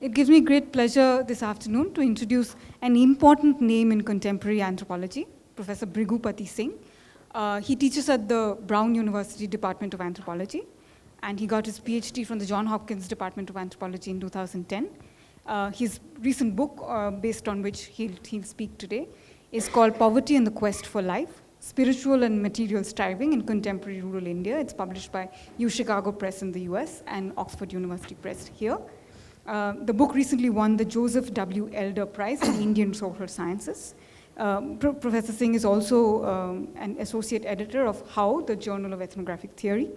It gives me great pleasure this afternoon to introduce an important name in contemporary anthropology, Professor Bhrigupati Singh. He teaches at the Brown University Department of Anthropology, and he got his PhD from the Johns Hopkins Department of Anthropology in 2010. His recent book, based on which he'll speak today, is called Poverty and the Quest for Life, Spiritual and Material Striving in Contemporary Rural India. It's published by Chicago Press in the US and Oxford University Press here. The book recently won the Joseph W. Elder Prize in Indian Social Sciences. Professor Singh is also an associate editor of How, the Journal of Ethnographic Theory.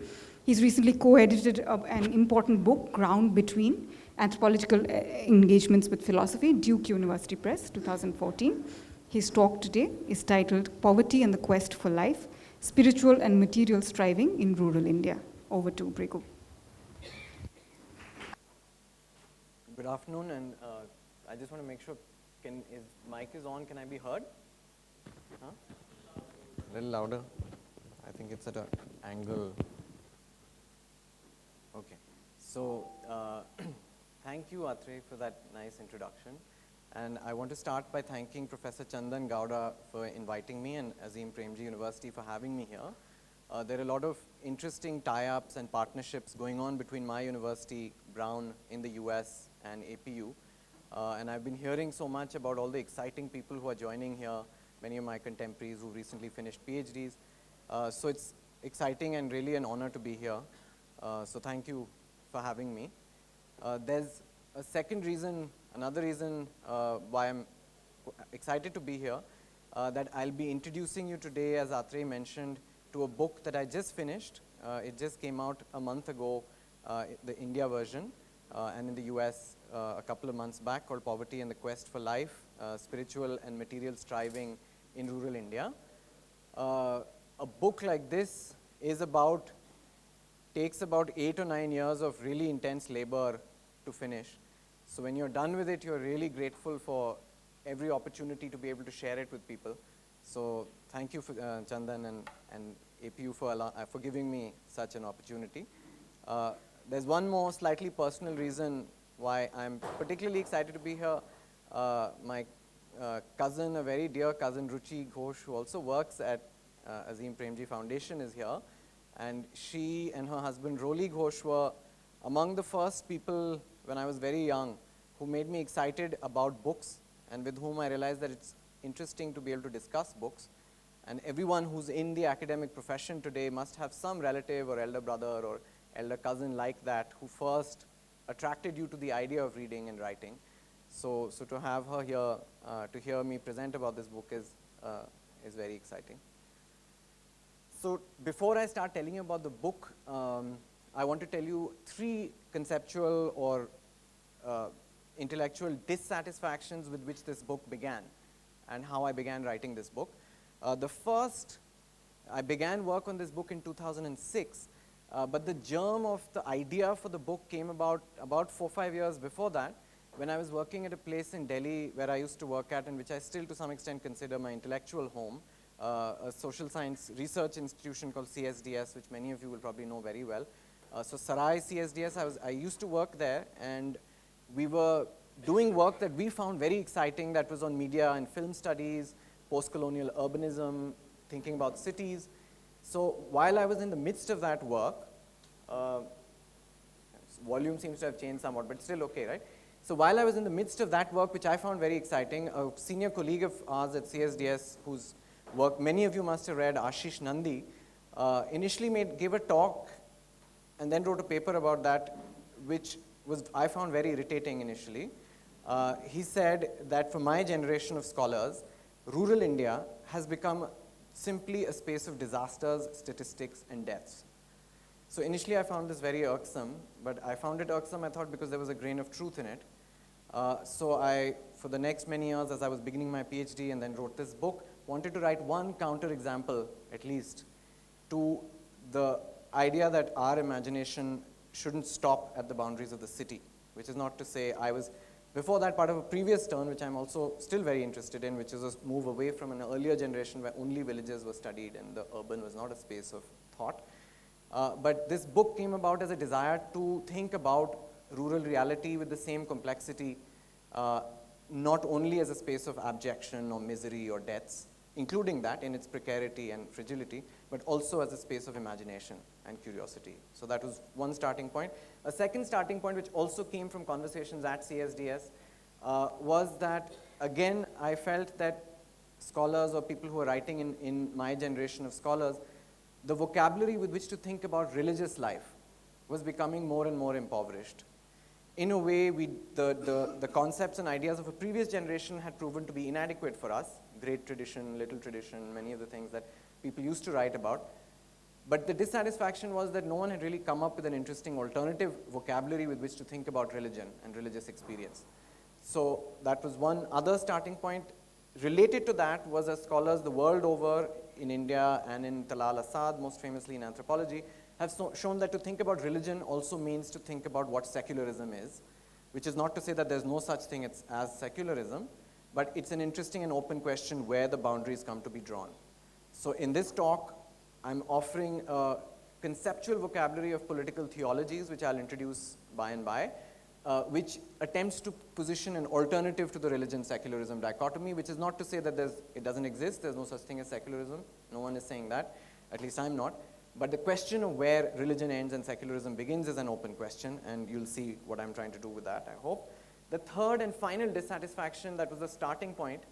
He's recently co-edited an important book, Ground Between, Anthropological Engagements with Philosophy, Duke University Press, 2014. His talk today is titled Poverty and the Quest for Life, Spiritual and Material Striving in Rural India. Over to Bhrigu. Good afternoon, and I just want to make sure, if mic is on, can I be heard? Huh? A little louder. I think it's at an angle. Okay. So, thank you, Atre, for that nice introduction. And I want to start by thanking Professor Chandan Gowda for inviting me and Azim Premji University for having me here. There are a lot of interesting tie-ups and partnerships going on between my university, Brown, in the US, and APU. And I've been hearing so much about all the exciting people who are joining here, many of my contemporaries who recently finished PhDs. So it's exciting and really an honor to be here. So thank you for having me. There's a second reason, another reason why I'm excited to be here, that I'll be introducing you today, as Atre mentioned, to a book that I just finished. It just came out a month ago, the India version, and in the US a couple of months back, called Poverty and the Quest for Life, Spiritual and Material Striving in Rural India. A book like this takes about 8 or 9 years of really intense labor to finish. So when you're done with it, you're really grateful for every opportunity to be able to share it with people. So thank you, for, Chandan and APU for giving me such an opportunity. There's one more slightly personal reason why I'm particularly excited to be here. My cousin, a very dear cousin, Ruchi Ghosh, who also works at Azim Premji Foundation, is here. And she and her husband, Roli Ghosh, were among the first people when I was very young who made me excited about books, and with whom I realized that it's interesting to be able to discuss books. And everyone who's in the academic profession today must have some relative or elder brother or elder cousin like that who first attracted you to the idea of reading and writing. So to have her here to hear me present about this book is very exciting. So before I start telling you about the book, I want to tell you 3 conceptual or intellectual dissatisfactions with which this book began and how I began writing this book. The first, I began work on this book in 2006, but the germ of the idea for the book came about 4 or 5 years before that, when I was working at a place in Delhi where I used to work at, and which I still to some extent consider my intellectual home, a social science research institution called CSDS, which many of you will probably know very well. So Sarai CSDS, I used to work there, and we were doing work that we found very exciting, that was on media and film studies, post-colonial urbanism, thinking about cities. So while I was in the midst of that work, volume seems to have changed somewhat, but still okay, right? So while I was in the midst of that work, which I found very exciting, a senior colleague of ours at CSDS, whose work many of you must have read, Ashish Nandi, initially gave a talk and then wrote a paper about that, which I found very irritating initially. He said that for my generation of scholars, rural India has become simply a space of disasters, statistics, and deaths. So initially I found this very irksome, but I found it irksome, I thought, because there was a grain of truth in it. So I, for the next many years, as I was beginning my PhD and then wrote this book, wanted to write one counterexample, at least, to the idea that our imagination shouldn't stop at the boundaries of the city, which is not to say I was, before that, part of a previous turn, which I'm also still very interested in, which is a move away from an earlier generation where only villages were studied and the urban was not a space of thought. But this book came about as a desire to think about rural reality with the same complexity, not only as a space of abjection or misery or deaths, including that in its precarity and fragility, but also as a space of imagination and curiosity. So that was one starting point. A second starting point, which also came from conversations at CSDS, was that, again, I felt that scholars or people who are writing in my generation of scholars, the vocabulary with which to think about religious life was becoming more and more impoverished. In a way, the concepts and ideas of a previous generation had proven to be inadequate for us, great tradition, little tradition, many of the things that people used to write about. But the dissatisfaction was that no one had really come up with an interesting alternative vocabulary with which to think about religion and religious experience. So that was one other starting point. Related to that was as scholars the world over, in India and in Talal Asad, most famously in anthropology, have shown that to think about religion also means to think about what secularism is, which is not to say that there's no such thing as secularism, but it's an interesting and open question where the boundaries come to be drawn. So in this talk, I'm offering a conceptual vocabulary of political theologies, which I'll introduce by and by, which attempts to position an alternative to the religion-secularism dichotomy, which is not to say that it doesn't exist, there's no such thing as secularism, no one is saying that, at least I'm not. But the question of where religion ends and secularism begins is an open question, and you'll see what I'm trying to do with that, I hope. The third and final dissatisfaction that was the starting point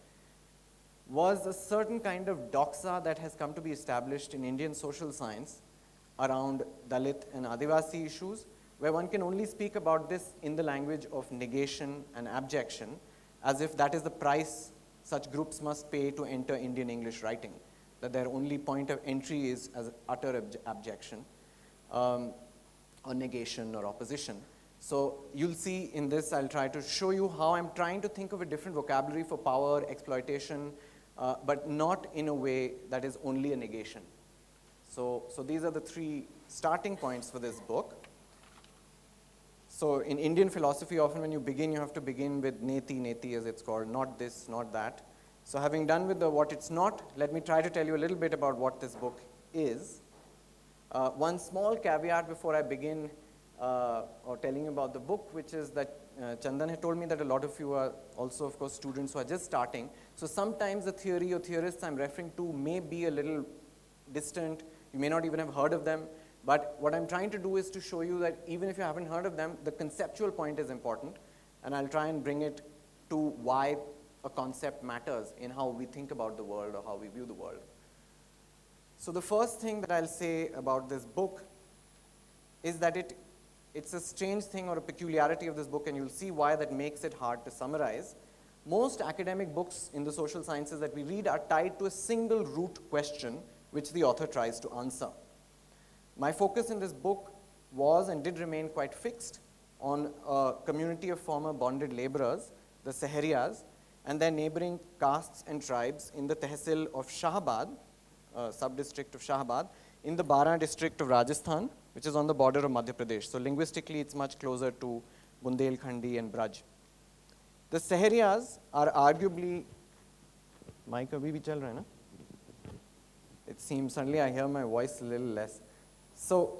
was a certain kind of doxa that has come to be established in Indian social science around Dalit and Adivasi issues, where one can only speak about this in the language of negation and abjection, as if that is the price such groups must pay to enter Indian English writing, that their only point of entry is as utter abjection, or negation or opposition. So you'll see in this, I'll try to show you how I'm trying to think of a different vocabulary for power, exploitation, but not in a way that is only a negation. So these are the three starting points for this book. So in Indian philosophy, often when you begin, you have to begin with neti as it's called, not this, not that. So having done with the what it's not, let me try to tell you a little bit about what this book is. One small caveat before I begin or telling you about the book, which is that Chandan had told me that a lot of you are also, of course, students who are just starting. So sometimes the theory or theorists I'm referring to may be a little distant. You may not even have heard of them. But what I'm trying to do is to show you that even if you haven't heard of them, the conceptual point is important. And I'll try and bring it to why a concept matters in how we think about the world or how we view the world. So the first thing that I'll say about this book is that it's a strange thing or a peculiarity of this book, and you'll see why that makes it hard to summarize. Most academic books in the social sciences that we read are tied to a single root question which the author tries to answer. My focus in this book was and did remain quite fixed on a community of former bonded laborers, the Sahariyas, and their neighboring castes and tribes in the Tehsil of Shahabad, sub-district of Shahabad, in the Bara district of Rajasthan, which is on the border of Madhya Pradesh. So linguistically, it's much closer to Bundelkhandi and Braj. The Sahariyas are arguably, mic abhi bhi chal raha hai na? It seems suddenly I hear my voice a little less. So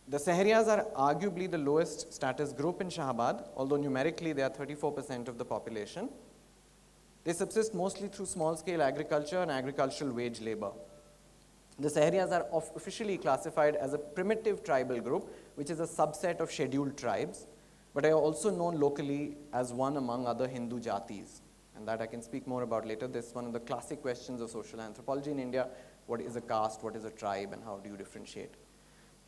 the Sahariyas are arguably the lowest status group in Shahabad, although numerically they are 34% of the population. They subsist mostly through small-scale agriculture and agricultural wage labor. The Sahariyas are officially classified as a primitive tribal group, which is a subset of scheduled tribes, but are also known locally as one among other Hindu jatis, and that I can speak more about later. This is one of the classic questions of social anthropology in India. What is a caste, what is a tribe, and how do you differentiate?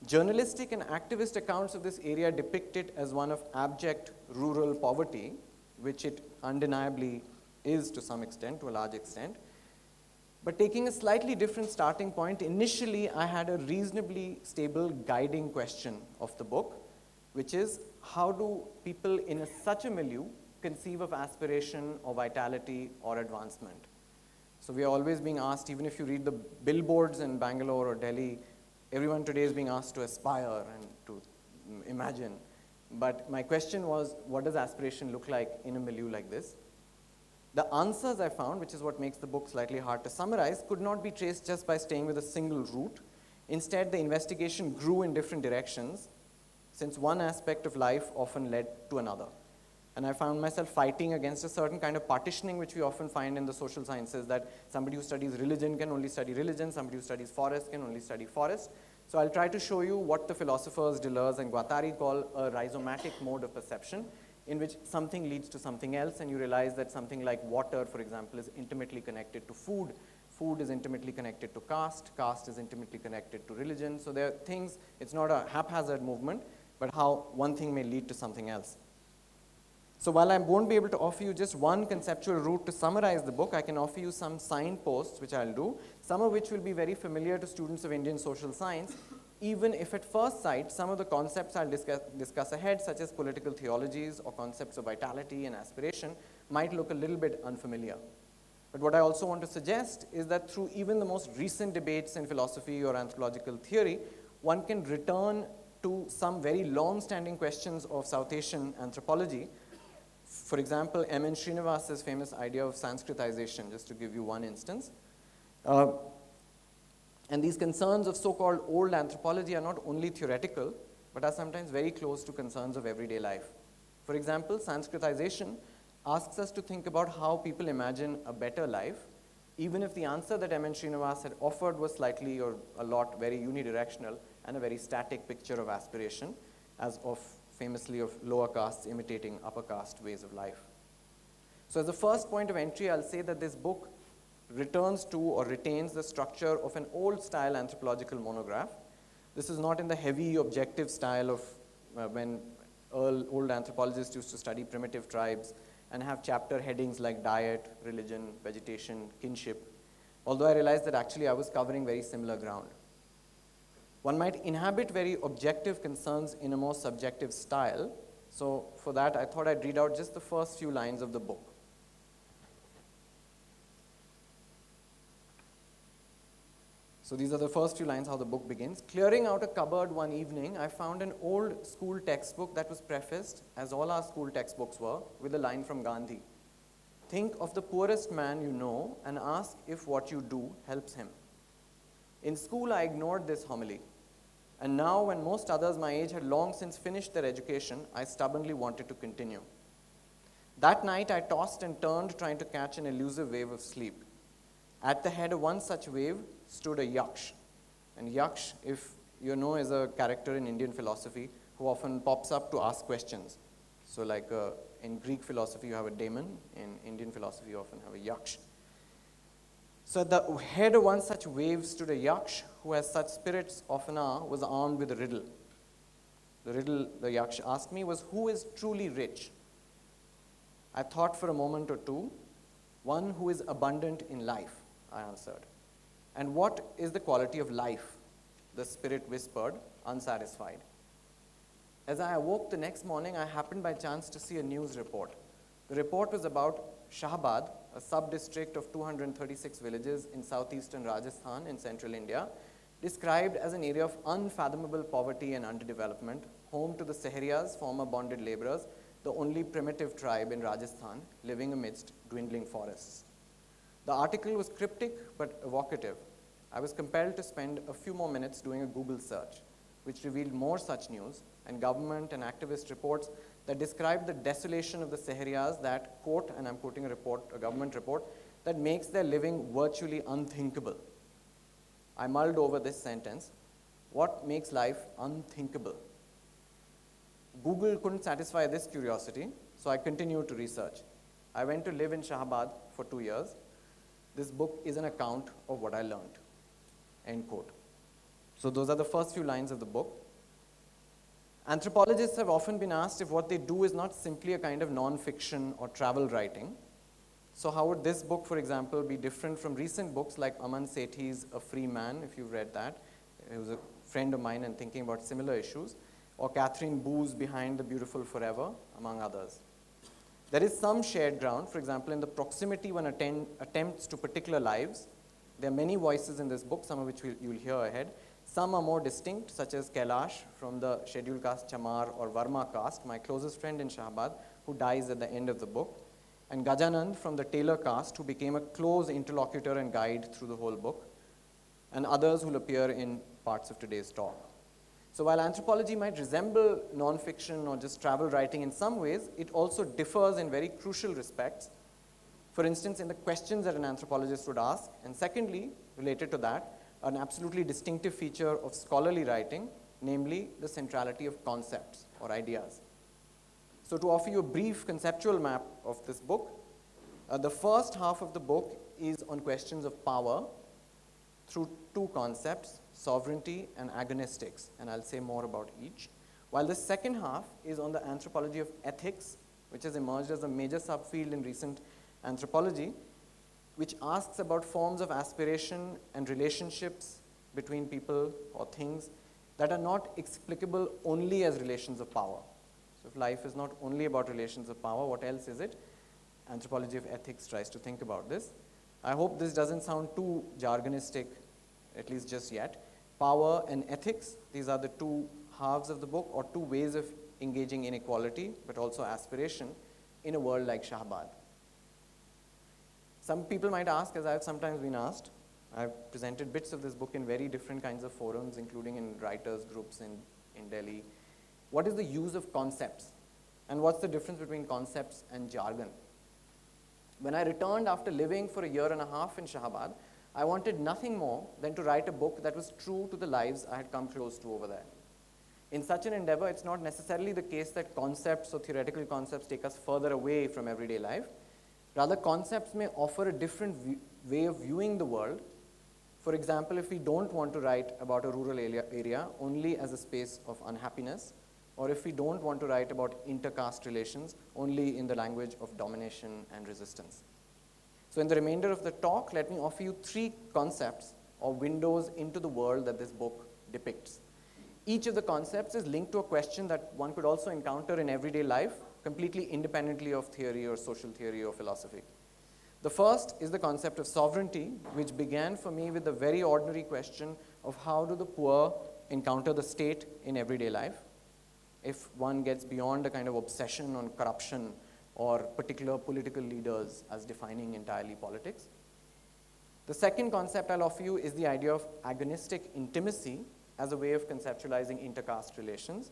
Journalistic and activist accounts of this area depict it as one of abject rural poverty, which it undeniably is to some extent, to a large extent. But taking a slightly different starting point, initially I had a reasonably stable guiding question of the book, which is how do people in such a milieu conceive of aspiration or vitality or advancement? So we are always being asked, even if you read the billboards in Bangalore or Delhi, everyone today is being asked to aspire and to imagine. But my question was, what does aspiration look like in a milieu like this? The answers I found, which is what makes the book slightly hard to summarize, could not be traced just by staying with a single route. Instead, the investigation grew in different directions, since one aspect of life often led to another. And I found myself fighting against a certain kind of partitioning which we often find in the social sciences, that somebody who studies religion can only study religion, somebody who studies forest can only study forest. So I'll try to show you what the philosophers Deleuze and Guattari call a rhizomatic mode of perception, in which something leads to something else, and you realize that something like water, for example, is intimately connected to food. Food is intimately connected to caste. Caste is intimately connected to religion. So there are things, it's not a haphazard movement, but how one thing may lead to something else. So while I won't be able to offer you just one conceptual route to summarize the book, I can offer you some signposts, which I'll do, some of which will be very familiar to students of Indian social science, even if at first sight, some of the concepts I'll discuss ahead, such as political theologies or concepts of vitality and aspiration, might look a little bit unfamiliar. But what I also want to suggest is that through even the most recent debates in philosophy or anthropological theory, one can return to some very long-standing questions of South Asian anthropology. For example, M.N. Srinivas's famous idea of Sanskritization, just to give you one instance. And these concerns of so-called old anthropology are not only theoretical, but are sometimes very close to concerns of everyday life. For example, Sanskritization asks us to think about how people imagine a better life, even if the answer that M.N. Srinivas had offered was slightly or a lot very unidirectional and a very static picture of aspiration, as of famously of lower castes imitating upper caste ways of life. So as a first point of entry, I'll say that this book returns to or retains the structure of an old-style anthropological monograph. This is not in the heavy objective style of when old anthropologists used to study primitive tribes and have chapter headings like diet, religion, vegetation, kinship, although I realized that actually I was covering very similar ground. One might inhabit very objective concerns in a more subjective style. So for that, I thought I'd read out just the first few lines of the book. So these are the first few lines how the book begins. Clearing out a cupboard one evening, I found an old school textbook that was prefaced, as all our school textbooks were, with a line from Gandhi. Think of the poorest man you know and ask if what you do helps him. In school, I ignored this homily. And now, when most others my age had long since finished their education, I stubbornly wanted to continue. That night, I tossed and turned, trying to catch an elusive wave of sleep. At the head of one such wave stood a yaksh. And yaksh, if you know, is a character in Indian philosophy who often pops up to ask questions. So like in Greek philosophy, you have a daemon. In Indian philosophy, you often have a yaksh. So at the head of one such wave stood a yaksh, who, as such spirits often are, was armed with a riddle. The riddle the yaksh asked me was, who is truly rich? I thought for a moment or two. One who is abundant in life, I answered. And what is the quality of life? The spirit whispered, unsatisfied. As I awoke the next morning, I happened by chance to see a news report. The report was about Shahabad, a sub-district of 236 villages in southeastern Rajasthan in central India, described as an area of unfathomable poverty and underdevelopment, home to the Sahariyas, former bonded laborers, the only primitive tribe in Rajasthan living amidst dwindling forests. The article was cryptic but evocative. I was compelled to spend a few more minutes doing a Google search, which revealed more such news, and government and activist reports that described the desolation of the Sahariyas that, quote, and I'm quoting a government report, that makes their living virtually unthinkable. I mulled over this sentence. What makes life unthinkable? Google couldn't satisfy this curiosity, so I continued to research. I went to live in Shahabad for 2 years. This book is an account of what I learned, end quote. So those are the first few lines of the book. Anthropologists have often been asked if what they do is not simply a kind of non-fiction or travel writing. So how would this book, for example, be different from recent books like Aman Sethi's A Free Man, if you've read that? He was a friend of mine and thinking about similar issues. Or Catherine Boo's Behind the Beautiful Forever, among others. There is some shared ground, for example, in the proximity one attempts to particular lives. There are many voices in this book, some of which you'll hear ahead. Some are more distinct, such as Kailash from the scheduled caste Chamar or Varma caste, my closest friend in Shahabad, who dies at the end of the book, and Gajanand from the Taylor caste, who became a close interlocutor and guide through the whole book, and others who will appear in parts of today's talk. So while anthropology might resemble non-fiction or just travel writing in some ways, it also differs in very crucial respects. For instance, in the questions that an anthropologist would ask, and secondly, related to that, an absolutely distinctive feature of scholarly writing, namely the centrality of concepts or ideas. So to offer you a brief conceptual map of this book, the first half of the book is on questions of power through two concepts, sovereignty and agonistics, and I'll say more about each. While the second half is on the anthropology of ethics, which has emerged as a major subfield in recent anthropology, which asks about forms of aspiration and relationships between people or things that are not explicable only as relations of power. So if life is not only about relations of power, what else is it? Anthropology of ethics tries to think about this. I hope this doesn't sound too jargonistic, at least just yet. Power and ethics, these are the two halves of the book, or two ways of engaging inequality, but also aspiration in a world like Shahabad. Some people might ask, as I've sometimes been asked, I've presented bits of this book in very different kinds of forums, including in writers' groups in Delhi. What is the use of concepts? And what's the difference between concepts and jargon? When I returned after living for a year and a half in Shahabad, I wanted nothing more than to write a book that was true to the lives I had come close to over there. In such an endeavor, it's not necessarily the case that concepts or theoretical concepts take us further away from everyday life. Rather, concepts may offer a different way of viewing the world. For example, if we don't want to write about a rural area only as a space of unhappiness, or if we don't want to write about inter-caste relations only in the language of domination and resistance. So in the remainder of the talk, let me offer you three concepts or windows into the world that this book depicts. Each of the concepts is linked to a question that one could also encounter in everyday life, completely independently of theory or social theory or philosophy. The first is the concept of sovereignty, which began for me with the very ordinary question of how do the poor encounter the state in everyday life, if one gets beyond a kind of obsession on corruption or particular political leaders as defining entirely politics. The second concept I'll offer you is the idea of agonistic intimacy as a way of conceptualizing inter-caste relations.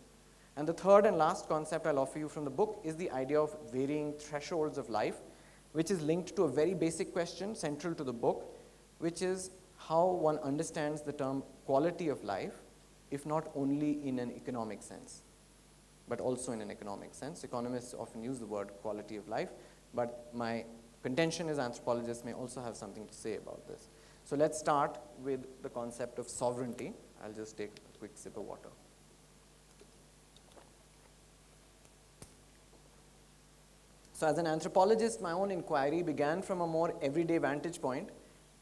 And the third and last concept I'll offer you from the book is the idea of varying thresholds of life, which is linked to a very basic question central to the book, which is how one understands the term quality of life, if not only in an economic sense, but also in an economic sense. Economists often use the word quality of life, but my contention is anthropologists may also have something to say about this. So let's start with the concept of sovereignty. I'll just take a quick sip of water. So as an anthropologist, my own inquiry began from a more everyday vantage point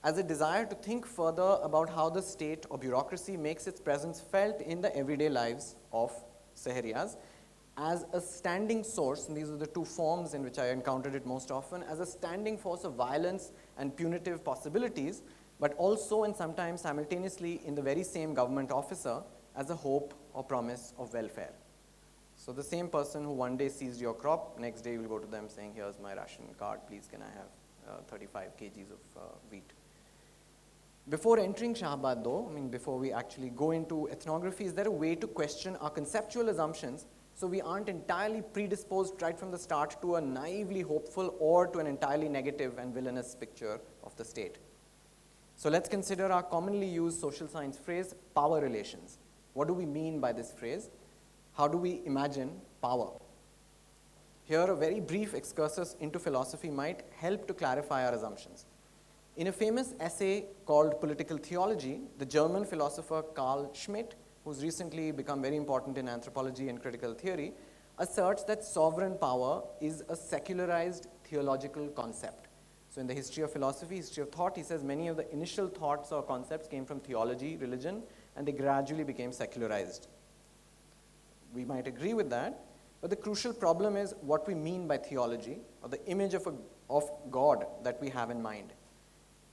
as a desire to think further about how the state or bureaucracy makes its presence felt in the everyday lives of Sahariyas as a standing source, and these are the two forms in which I encountered it most often, as a standing force of violence and punitive possibilities, but also and sometimes simultaneously in the very same government officer as a hope or promise of welfare. So the same person who one day seized your crop, next day you will go to them saying, here's my ration card, please can I have 35 kgs of wheat. Before entering Shahabad though, before we actually go into ethnography, is there a way to question our conceptual assumptions so we aren't entirely predisposed right from the start to a naively hopeful or to an entirely negative and villainous picture of the state? So let's consider our commonly used social science phrase, power relations. What do we mean by this phrase? How do we imagine power? Here, a very brief excursus into philosophy might help to clarify our assumptions. In a famous essay called Political Theology, the German philosopher Carl Schmitt, who's recently become very important in anthropology and critical theory, asserts that sovereign power is a secularized theological concept. So in the history of philosophy, history of thought, he says many of the initial thoughts or concepts came from theology, religion, and they gradually became secularized. We might agree with that, but the crucial problem is what we mean by theology, or the image of God that we have in mind.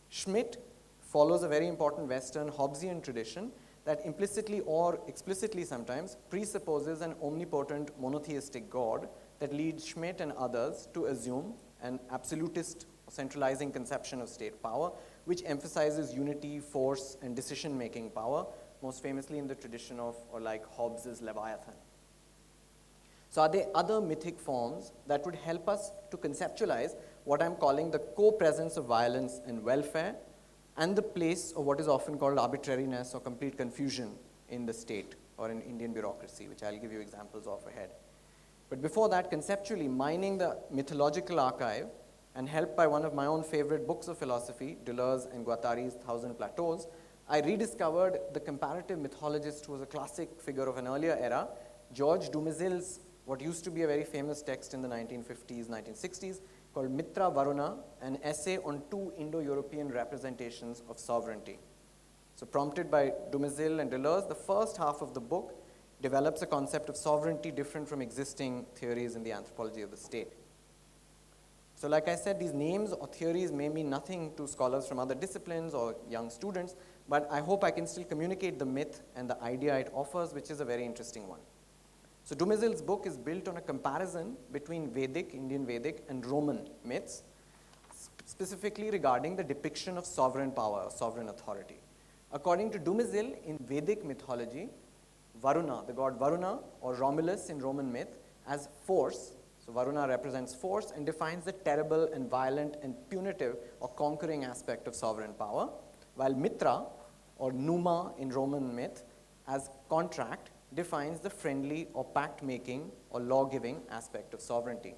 Schmitt follows a very important Western Hobbesian tradition that implicitly or explicitly sometimes presupposes an omnipotent monotheistic God that leads Schmitt and others to assume an absolutist centralizing conception of state power, which emphasizes unity, force, and decision-making power most famously in the tradition of, or like Hobbes's Leviathan. So are there other mythic forms that would help us to conceptualize what I'm calling the co-presence of violence and welfare, and the place of what is often called arbitrariness or complete confusion in the state or in Indian bureaucracy, which I'll give you examples of ahead. But before that, conceptually, mining the mythological archive and helped by one of my own favorite books of philosophy, Deleuze and Guattari's Thousand Plateaus, I rediscovered the comparative mythologist who was a classic figure of an earlier era, Georges Dumézil's, what used to be a very famous text in the 1950s, 1960s, called Mitra Varuna, an essay on two Indo-European representations of sovereignty. So prompted by Dumézil and Deleuze, the first half of the book develops a concept of sovereignty different from existing theories in the anthropology of the state. So like I said, these names or theories may mean nothing to scholars from other disciplines or young students, but I hope I can still communicate the myth and the idea it offers, which is a very interesting one. So Dumézil's book is built on a comparison between Vedic, Indian Vedic, and Roman myths, specifically regarding the depiction of sovereign power or sovereign authority. According to Dumézil, in Vedic mythology, Varuna, the god Varuna, or Romulus in Roman myth, as force. So Varuna represents force and defines the terrible and violent and punitive or conquering aspect of sovereign power, while Mitra, or Numa in Roman myth, as contract, defines the friendly or pact-making or law-giving aspect of sovereignty.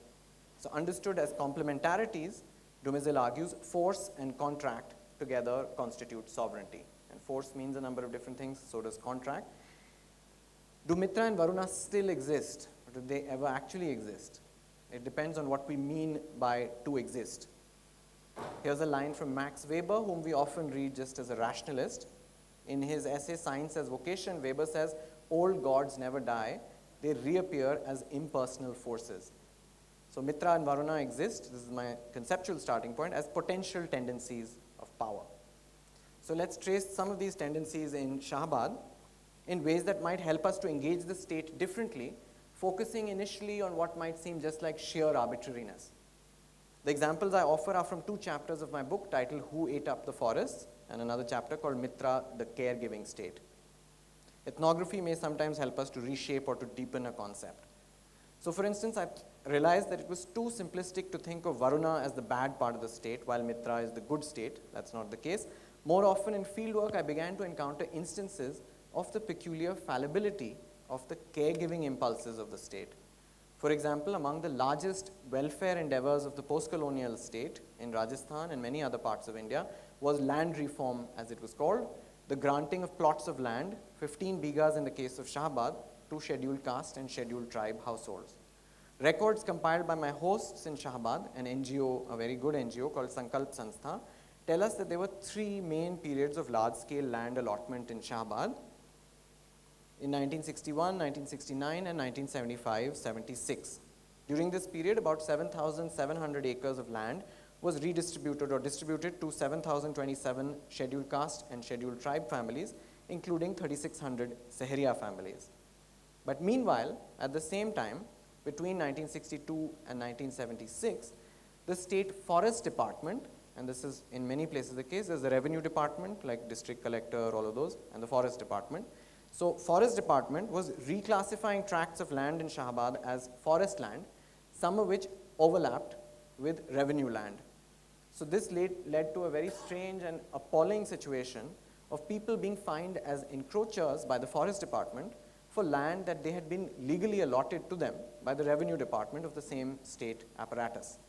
So understood as complementarities, Dumézil argues force and contract together constitute sovereignty. And force means a number of different things, so does contract. Do Mitra and Varuna still exist, or do they ever actually exist? It depends on what we mean by to exist. Here's a line from Max Weber, whom we often read just as a rationalist. In his essay, Science as Vocation, Weber says, old gods never die, they reappear as impersonal forces. So Mitra and Varuna exist, this is my conceptual starting point, as potential tendencies of power. So let's trace some of these tendencies in Shahabad in ways that might help us to engage the state differently, focusing initially on what might seem just like sheer arbitrariness. The examples I offer are from two chapters of my book titled Who Ate Up the Forests, and another chapter called Mitra, the Caregiving State. Ethnography may sometimes help us to reshape or to deepen a concept. So for instance, I realized that it was too simplistic to think of Varuna as the bad part of the state, while Mitra is the good state. That's not the case. More often in fieldwork, I began to encounter instances of the peculiar fallibility of the caregiving impulses of the state. For example, among the largest welfare endeavors of the post-colonial state in Rajasthan and many other parts of India was land reform, as it was called, the granting of plots of land, 15 bighas in the case of Shahabad, to scheduled caste and scheduled tribe households. Records compiled by my hosts in Shahabad, an NGO, a very good NGO called Sankalp Sanstha, tell us that there were three main periods of large-scale land allotment in Shahabad, in 1961, 1969, and 1975-76. During this period, about 7,700 acres of land was redistributed or distributed to 7,027 scheduled caste and scheduled tribe families, including 3,600 Sahariyas families. But meanwhile, at the same time, between 1962 and 1976, the state forest department, and this is in many places the case, there's the revenue department, like district collector, all of those, and the forest department. So forest department was reclassifying tracts of land in Shahabad as forest land, some of which overlapped with revenue land. So this led to a very strange and appalling situation of people being fined as encroachers by the forest department for land that they had been legally allotted to them by the revenue department of the same state apparatus.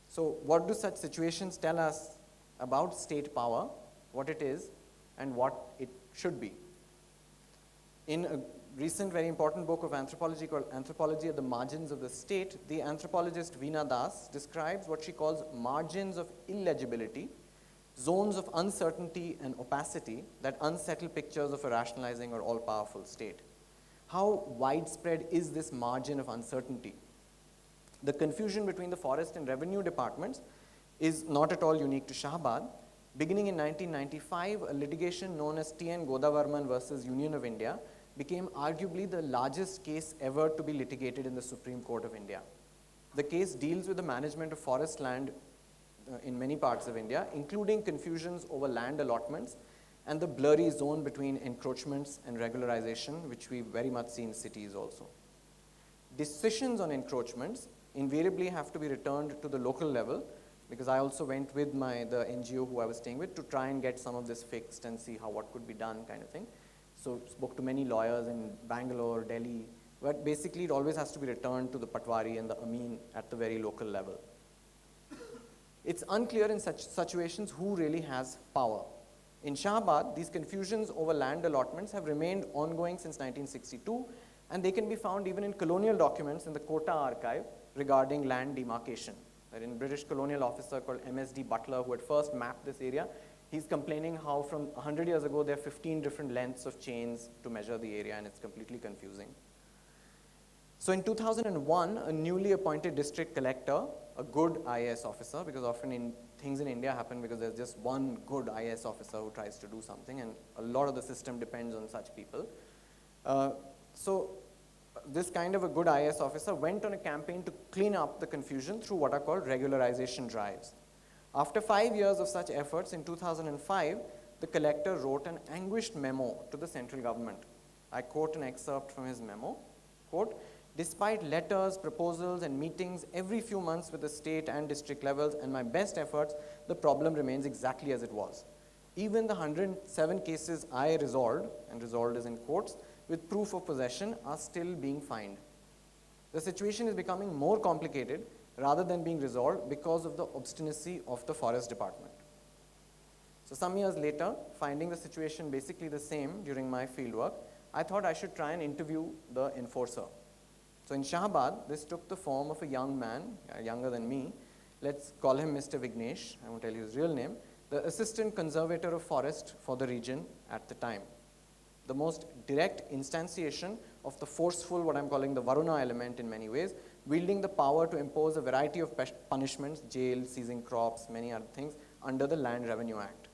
So what do such situations tell us about state power, what it is, and what it should be? In a recent very important book of anthropology called Anthropology at the Margins of the State, the anthropologist Veena Das describes what she calls margins of illegibility, zones of uncertainty and opacity that unsettle pictures of a rationalizing or all-powerful state. How widespread is this margin of uncertainty? The confusion between the forest and revenue departments is not at all unique to Shahabad. Beginning in 1995, a litigation known as T.N. Godavarman versus Union of India became arguably the largest case ever to be litigated in the Supreme Court of India. The case deals with the management of forest land in many parts of India, including confusions over land allotments and the blurry zone between encroachments and regularization, which we very much see in cities also. Decisions on encroachments invariably have to be returned to the local level, because I also went with the NGO who I was staying with to try and get some of this fixed and see what could be done kind of thing. So spoke to many lawyers in Bangalore, Delhi, but basically it always has to be returned to the Patwari and the Amin at the very local level. It's unclear in such situations who really has power. In Shahabad, these confusions over land allotments have remained ongoing since 1962, and they can be found even in colonial documents in the Kota archive regarding land demarcation. A British colonial officer called M.S.D. Butler, who had first mapped this area, he's complaining how from 100 years ago there are 15 different lengths of chains to measure the area, and it's completely confusing. So in 2001, a newly appointed district collector, a good IAS officer, because often things in India happen because there's just one good IAS officer who tries to do something, and a lot of the system depends on such people. So this kind of a good IAS officer went on a campaign to clean up the confusion through what are called regularization drives. After 5 years of such efforts, in 2005, the collector wrote an anguished memo to the central government. I quote an excerpt from his memo, quote, "Despite letters, proposals, and meetings every few months with the state and district levels and my best efforts, the problem remains exactly as it was. Even the 107 cases I resolved, and resolved is in quotes, with proof of possession are still being fined. The situation is becoming more complicated rather than being resolved because of the obstinacy of the forest department." So some years later, finding the situation basically the same during my fieldwork, I thought I should try and interview the enforcer. So in Shahabad, this took the form of a young man, younger than me. Let's call him Mr. Vignesh. I won't tell you his real name. The assistant conservator of forest for the region at the time. The most direct instantiation of the forceful, what I'm calling the Varuna element in many ways, wielding the power to impose a variety of punishments, jail, seizing crops, many other things, under the Land Revenue Act.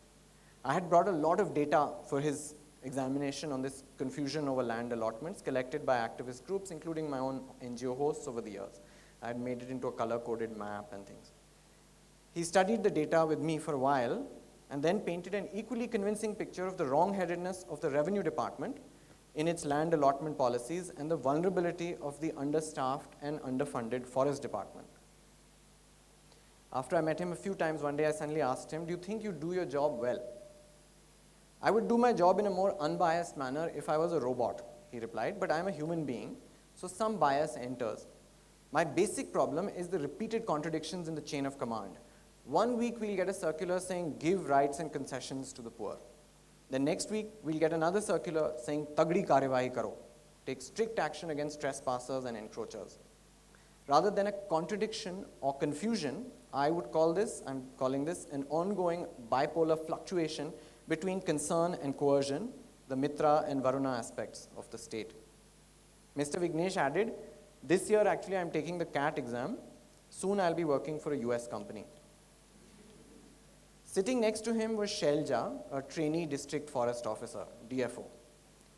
I had brought a lot of data for his examination on this confusion over land allotments collected by activist groups, including my own NGO hosts over the years. I had made it into a color-coded map and things. He studied the data with me for a while and then painted an equally convincing picture of the wrong-headedness of the revenue department in its land allotment policies and the vulnerability of the understaffed and underfunded forest department. After I met him a few times, one day I suddenly asked him, "Do you think you do your job well?" "I would do my job in a more unbiased manner if I was a robot," he replied, "but I am a human being, so some bias enters. My basic problem is the repeated contradictions in the chain of command. One week we'll get a circular saying give rights and concessions to the poor. The next week we'll get another circular saying tagdi karyawahi karo, take strict action against trespassers and encroachers. Rather than a contradiction or confusion, I'm calling this an ongoing bipolar fluctuation between concern and coercion, the Mitra and Varuna aspects of the state." Mr. Vignesh added, "This year actually I'm taking the CAT exam. Soon I'll be working for a US company." Sitting next to him was Shailja, a trainee district forest officer, DFO.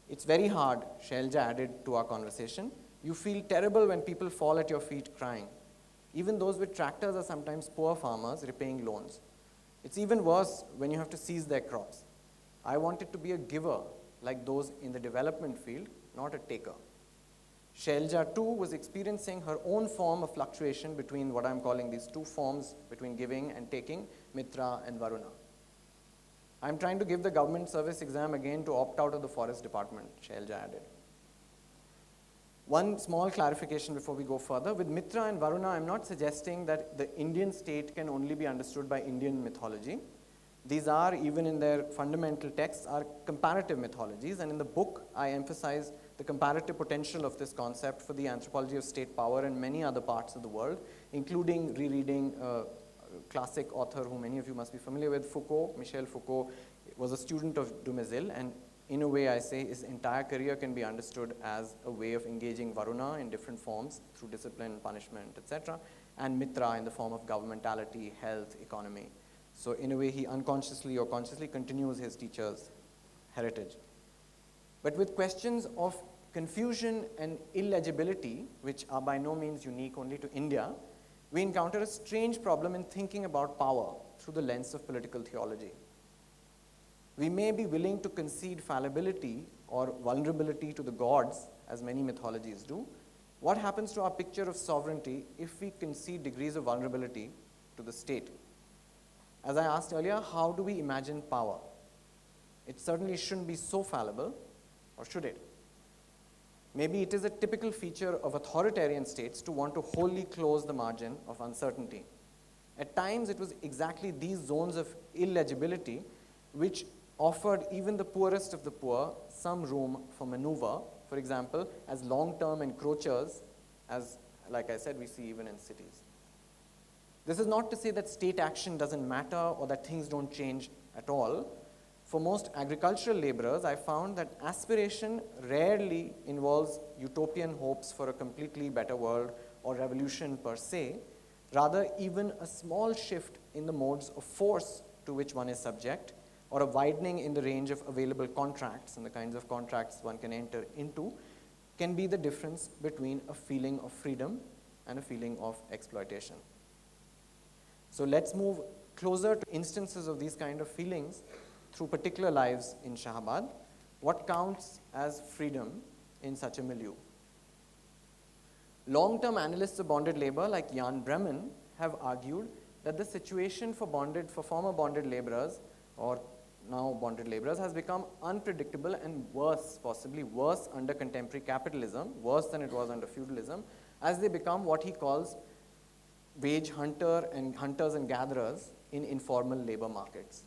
"It's very hard," Shailja added to our conversation. "You feel terrible when people fall at your feet crying. Even those with tractors are sometimes poor farmers repaying loans. It's even worse when you have to seize their crops. I wanted to be a giver like those in the development field, not a taker." Shailja too was experiencing her own form of fluctuation between what I'm calling these two forms between giving and taking, Mitra and Varuna. "I'm trying to give the government service exam again to opt out of the forest department," Shailja added. One small clarification before we go further. With Mitra and Varuna, I'm not suggesting that the Indian state can only be understood by Indian mythology. These are, even in their fundamental texts, are comparative mythologies, and in the book, I emphasize the comparative potential of this concept for the anthropology of state power in many other parts of the world, including rereading a classic author who many of you must be familiar with, Foucault. Michel Foucault was a student of Dumézil, and in a way, I say, his entire career can be understood as a way of engaging Varuna in different forms through discipline, punishment, etc., and Mitra in the form of governmentality, health, economy. So in a way, he unconsciously or consciously continues his teacher's heritage. But with questions of confusion and illegibility, which are by no means unique only to India, we encounter a strange problem in thinking about power through the lens of political theology. We may be willing to concede fallibility or vulnerability to the gods, as many mythologies do. What happens to our picture of sovereignty if we concede degrees of vulnerability to the state? As I asked earlier, how do we imagine power? It certainly shouldn't be so fallible, or should it? Maybe it is a typical feature of authoritarian states to want to wholly close the margin of uncertainty. At times, it was exactly these zones of illegibility which offered even the poorest of the poor some room for maneuver, for example, as long-term encroachers, as, like I said, we see even in cities. This is not to say that state action doesn't matter or that things don't change at all. For most agricultural laborers, I found that aspiration rarely involves utopian hopes for a completely better world or revolution per se. Rather, even a small shift in the modes of force to which one is subject, or a widening in the range of available contracts and the kinds of contracts one can enter into, can be the difference between a feeling of freedom and a feeling of exploitation. So let's move closer to instances of these kind of feelings through particular lives in Shahabad. What counts as freedom in such a milieu? Long-term analysts of bonded labor like Jan Bremen have argued that the situation for former bonded laborers, or now bonded laborers, has become unpredictable and worse, possibly worse under contemporary capitalism, worse than it was under feudalism, as they become what he calls wage hunters and gatherers in informal labor markets.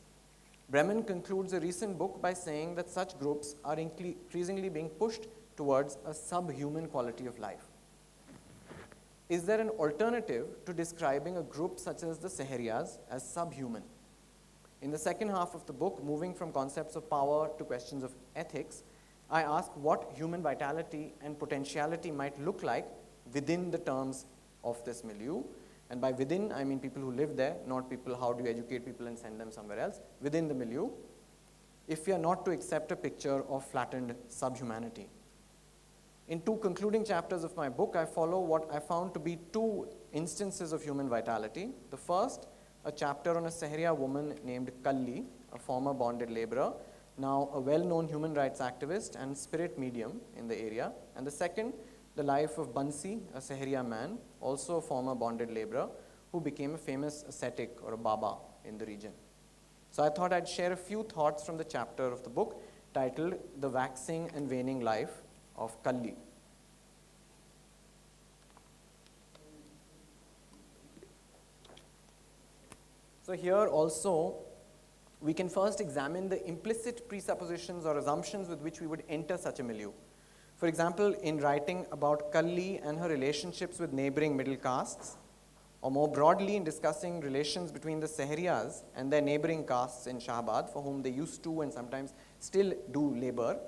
Bremen concludes a recent book by saying that such groups are increasingly being pushed towards a subhuman quality of life. Is there an alternative to describing a group such as the Sahariyas as subhuman? In the second half of the book, moving from concepts of power to questions of ethics, I ask what human vitality and potentiality might look like within the terms of this milieu. And by within, I mean people who live there, not people, how do you educate people and send them somewhere else, within the milieu, if we are not to accept a picture of flattened subhumanity. In two concluding chapters of my book, I follow what I found to be two instances of human vitality. The first, a chapter on a Sahariya woman named Kalli, a former bonded laborer, now a well-known human rights activist and spirit medium in the area. And the second, the life of Bansi, a Sahariya man, also a former bonded laborer, who became a famous ascetic or a Baba in the region. So I thought I'd share a few thoughts from the chapter of the book titled The Waxing and Waning Life of Kalli. So here also, we can first examine the implicit presuppositions or assumptions with which we would enter such a milieu. For example, in writing about Kalli and her relationships with neighboring middle castes, or more broadly in discussing relations between the Sahariyas and their neighboring castes in Shahabad, for whom they used to and sometimes still do labor,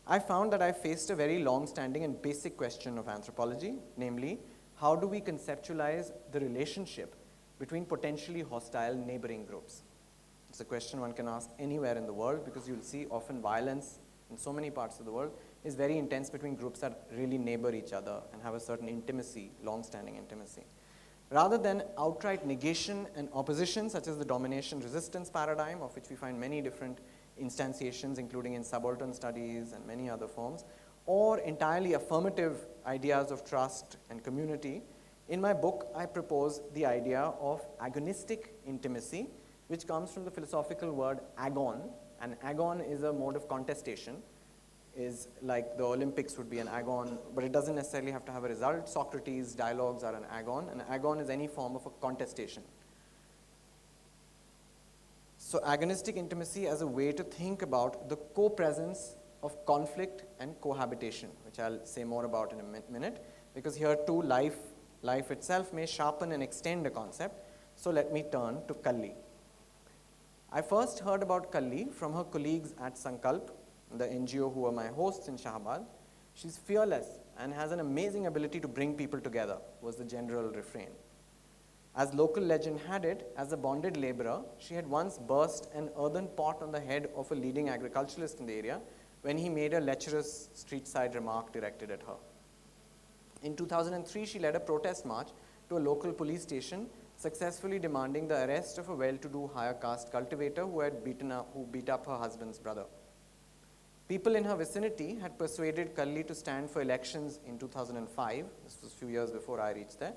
I found that I faced a very long-standing and basic question of anthropology, namely, how do we conceptualize the relationship between potentially hostile neighboring groups? It's a question one can ask anywhere in the world, because you'll see often violence in so many parts of the world is very intense between groups that really neighbor each other and have a certain intimacy, long-standing intimacy. Rather than outright negation and opposition, such as the domination-resistance paradigm, of which we find many different instantiations, including in subaltern studies and many other forms, or entirely affirmative ideas of trust and community, in my book, I propose the idea of agonistic intimacy, which comes from the philosophical word agon, and agon is a mode of contestation, is like the Olympics would be an agon, but it doesn't necessarily have to have a result. Socrates' dialogues are an agon, and agon is any form of a contestation. So agonistic intimacy as a way to think about the co-presence of conflict and cohabitation, which I'll say more about in a minute, because here too life itself may sharpen and extend a concept. So let me turn to Kalli. I first heard about Kalli from her colleagues at Sankalp, the NGO who are my hosts in Shahabad. She's fearless and has an amazing ability to bring people together, was the general refrain. As local legend had it, as a bonded laborer, she had once burst an earthen pot on the head of a leading agriculturalist in the area when he made a lecherous street-side remark directed at her. In 2003, she led a protest march to a local police station, successfully demanding the arrest of a well-to-do higher caste cultivator who beat up her husband's brother. People in her vicinity had persuaded Kalli to stand for elections in 2005. This was a few years before I reached there.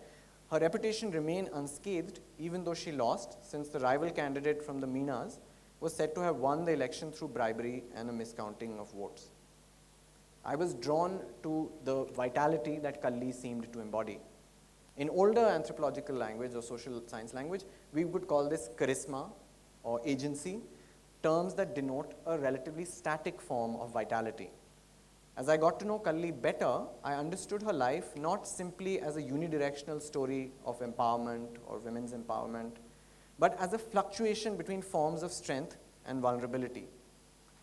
Her reputation remained unscathed even though she lost, since the rival candidate from the Meenas was said to have won the election through bribery and a miscounting of votes. I was drawn to the vitality that Kalli seemed to embody. In older anthropological language or social science language, we would call this charisma or agency, terms that denote a relatively static form of vitality. As I got to know Kalli better, I understood her life not simply as a unidirectional story of empowerment or women's empowerment, but as a fluctuation between forms of strength and vulnerability.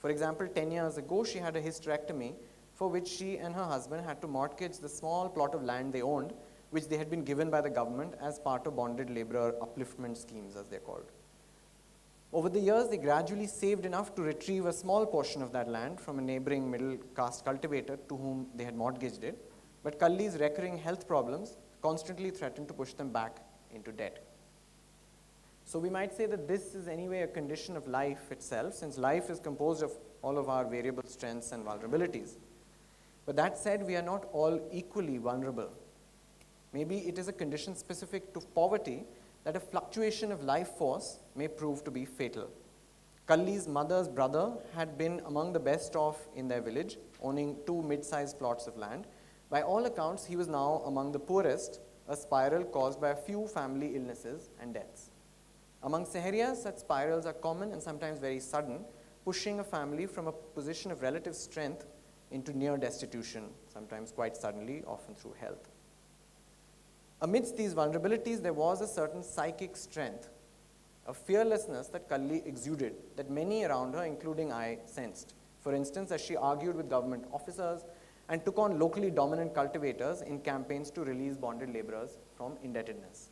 For example, 10 years ago, she had a hysterectomy for which she and her husband had to mortgage the small plot of land they owned, which they had been given by the government as part of bonded laborer upliftment schemes, as they're called. Over the years, they gradually saved enough to retrieve a small portion of that land from a neighboring middle caste cultivator to whom they had mortgaged it, but Kalli's recurring health problems constantly threatened to push them back into debt. So we might say that this is anyway a condition of life itself, since life is composed of all of our variable strengths and vulnerabilities. But that said, we are not all equally vulnerable. Maybe it is a condition specific to poverty that a fluctuation of life force may prove to be fatal. Kalli's mother's brother had been among the best off in their village, owning 2 mid-sized plots of land. By all accounts, he was now among the poorest, a spiral caused by a few family illnesses and deaths. Among Sahariyas, such spirals are common and sometimes very sudden, pushing a family from a position of relative strength into near destitution, sometimes quite suddenly, often through health. Amidst these vulnerabilities, there was a certain psychic strength, a fearlessness that Kalli exuded, that many around her, including I, sensed. For instance, as she argued with government officers and took on locally dominant cultivators in campaigns to release bonded laborers from indebtedness.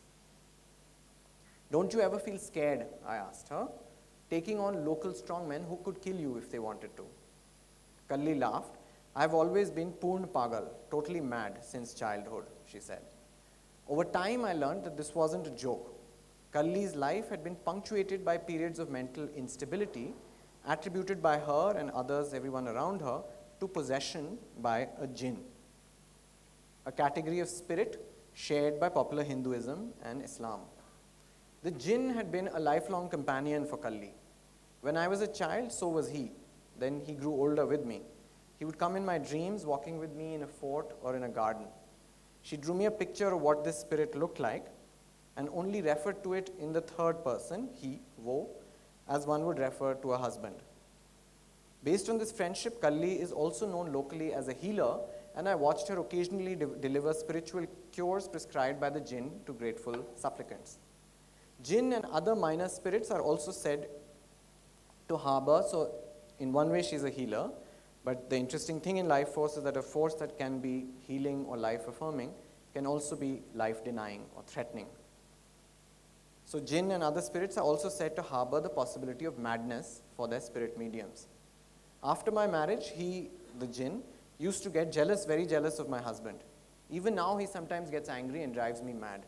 Don't you ever feel scared, I asked her, taking on local strongmen who could kill you if they wanted to? Kalli laughed. I've always been Purn Pagal, totally mad since childhood, she said. Over time, I learned that this wasn't a joke. Kalli's life had been punctuated by periods of mental instability attributed by her and others, everyone around her, to possession by a jinn, a category of spirit shared by popular Hinduism and Islam. The jinn had been a lifelong companion for Kalli. When I was a child, so was he. Then he grew older with me. He would come in my dreams, walking with me in a fort or in a garden. She drew me a picture of what this spirit looked like and only referred to it in the third person, he, wo, as one would refer to a husband. Based on this friendship, Kalli is also known locally as a healer, and I watched her occasionally deliver spiritual cures prescribed by the jinn to grateful supplicants. Jinn and other minor spirits are also said to harbor, so in one way she's a healer, but the interesting thing in life force is that a force that can be healing or life-affirming can also be life-denying or threatening. So jinn and other spirits are also said to harbor the possibility of madness for their spirit mediums. After my marriage, he, the jinn, used to get jealous, very jealous of my husband. Even now, he sometimes gets angry and drives me mad.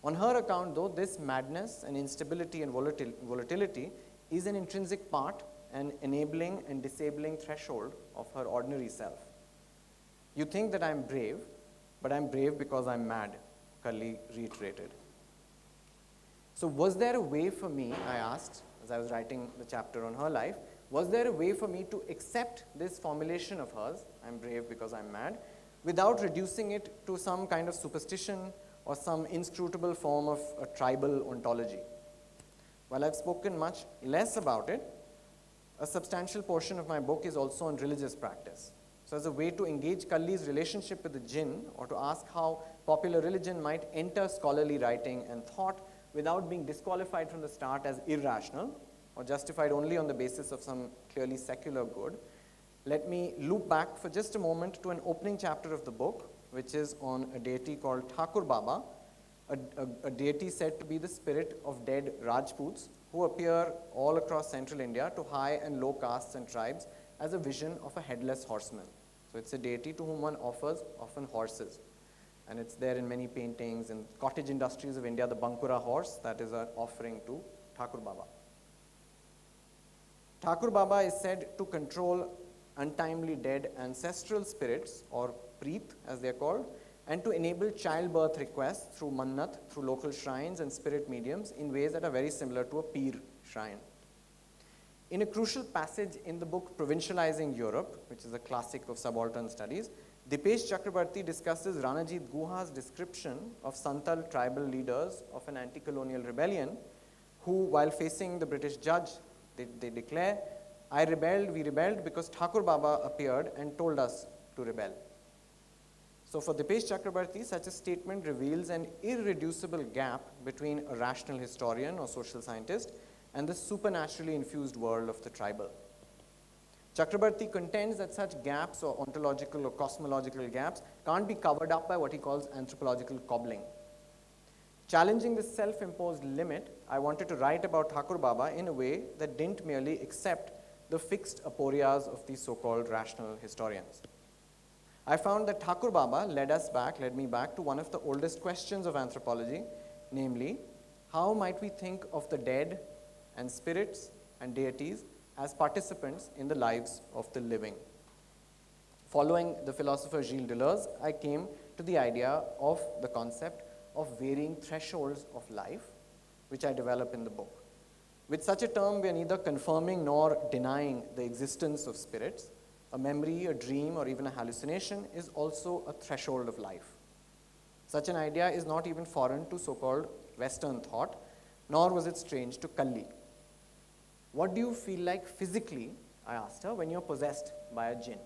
On her account, though, this madness and instability and volatility is an intrinsic part, an enabling and disabling threshold of her ordinary self. You think that I'm brave, but I'm brave because I'm mad, Kalli reiterated. So was there a way for me, I asked, as I was writing the chapter on her life, was there a way for me to accept this formulation of hers, I'm brave because I'm mad, without reducing it to some kind of superstition or some inscrutable form of a tribal ontology? While I've spoken much less about it, a substantial portion of my book is also on religious practice. So as a way to engage Kalli's relationship with the jinn, or to ask how popular religion might enter scholarly writing and thought without being disqualified from the start as irrational, or justified only on the basis of some clearly secular good, let me loop back for just a moment to an opening chapter of the book, which is on a deity called Thakur Baba, a deity said to be the spirit of dead Rajputs who appear all across central India to high and low castes and tribes as a vision of a headless horseman. So it's a deity to whom one offers often horses. And it's there in many paintings. In cottage industries of India, the Bankura horse, that is an offering to Thakur Baba. Thakur Baba is said to control untimely dead ancestral spirits, or preet as they are called, and to enable childbirth requests through mannat, through local shrines and spirit mediums in ways that are very similar to a peer shrine. In a crucial passage in the book Provincializing Europe, which is a classic of subaltern studies, Dipesh Chakrabarti discusses Ranajit Guha's description of Santal tribal leaders of an anti-colonial rebellion who, while facing the British judge, they declare, we rebelled because Thakur Baba appeared and told us to rebel. So for Dipesh Chakrabarti, such a statement reveals an irreducible gap between a rational historian or social scientist and the supernaturally infused world of the tribal. Chakrabarti contends that such gaps or ontological or cosmological gaps can't be covered up by what he calls anthropological cobbling. Challenging this self-imposed limit, I wanted to write about Thakur Baba in a way that didn't merely accept the fixed aporias of these so-called rational historians. I found that Thakur Baba led me back to one of the oldest questions of anthropology, namely, how might we think of the dead and spirits and deities as participants in the lives of the living? Following the philosopher Gilles Deleuze, I came to the idea of the concept of varying thresholds of life, which I develop in the book. With such a term, we are neither confirming nor denying the existence of spirits. A memory, a dream, or even a hallucination is also a threshold of life. Such an idea is not even foreign to so-called Western thought, nor was it strange to Kalli. What do you feel like physically, I asked her, when you're possessed by a jinn?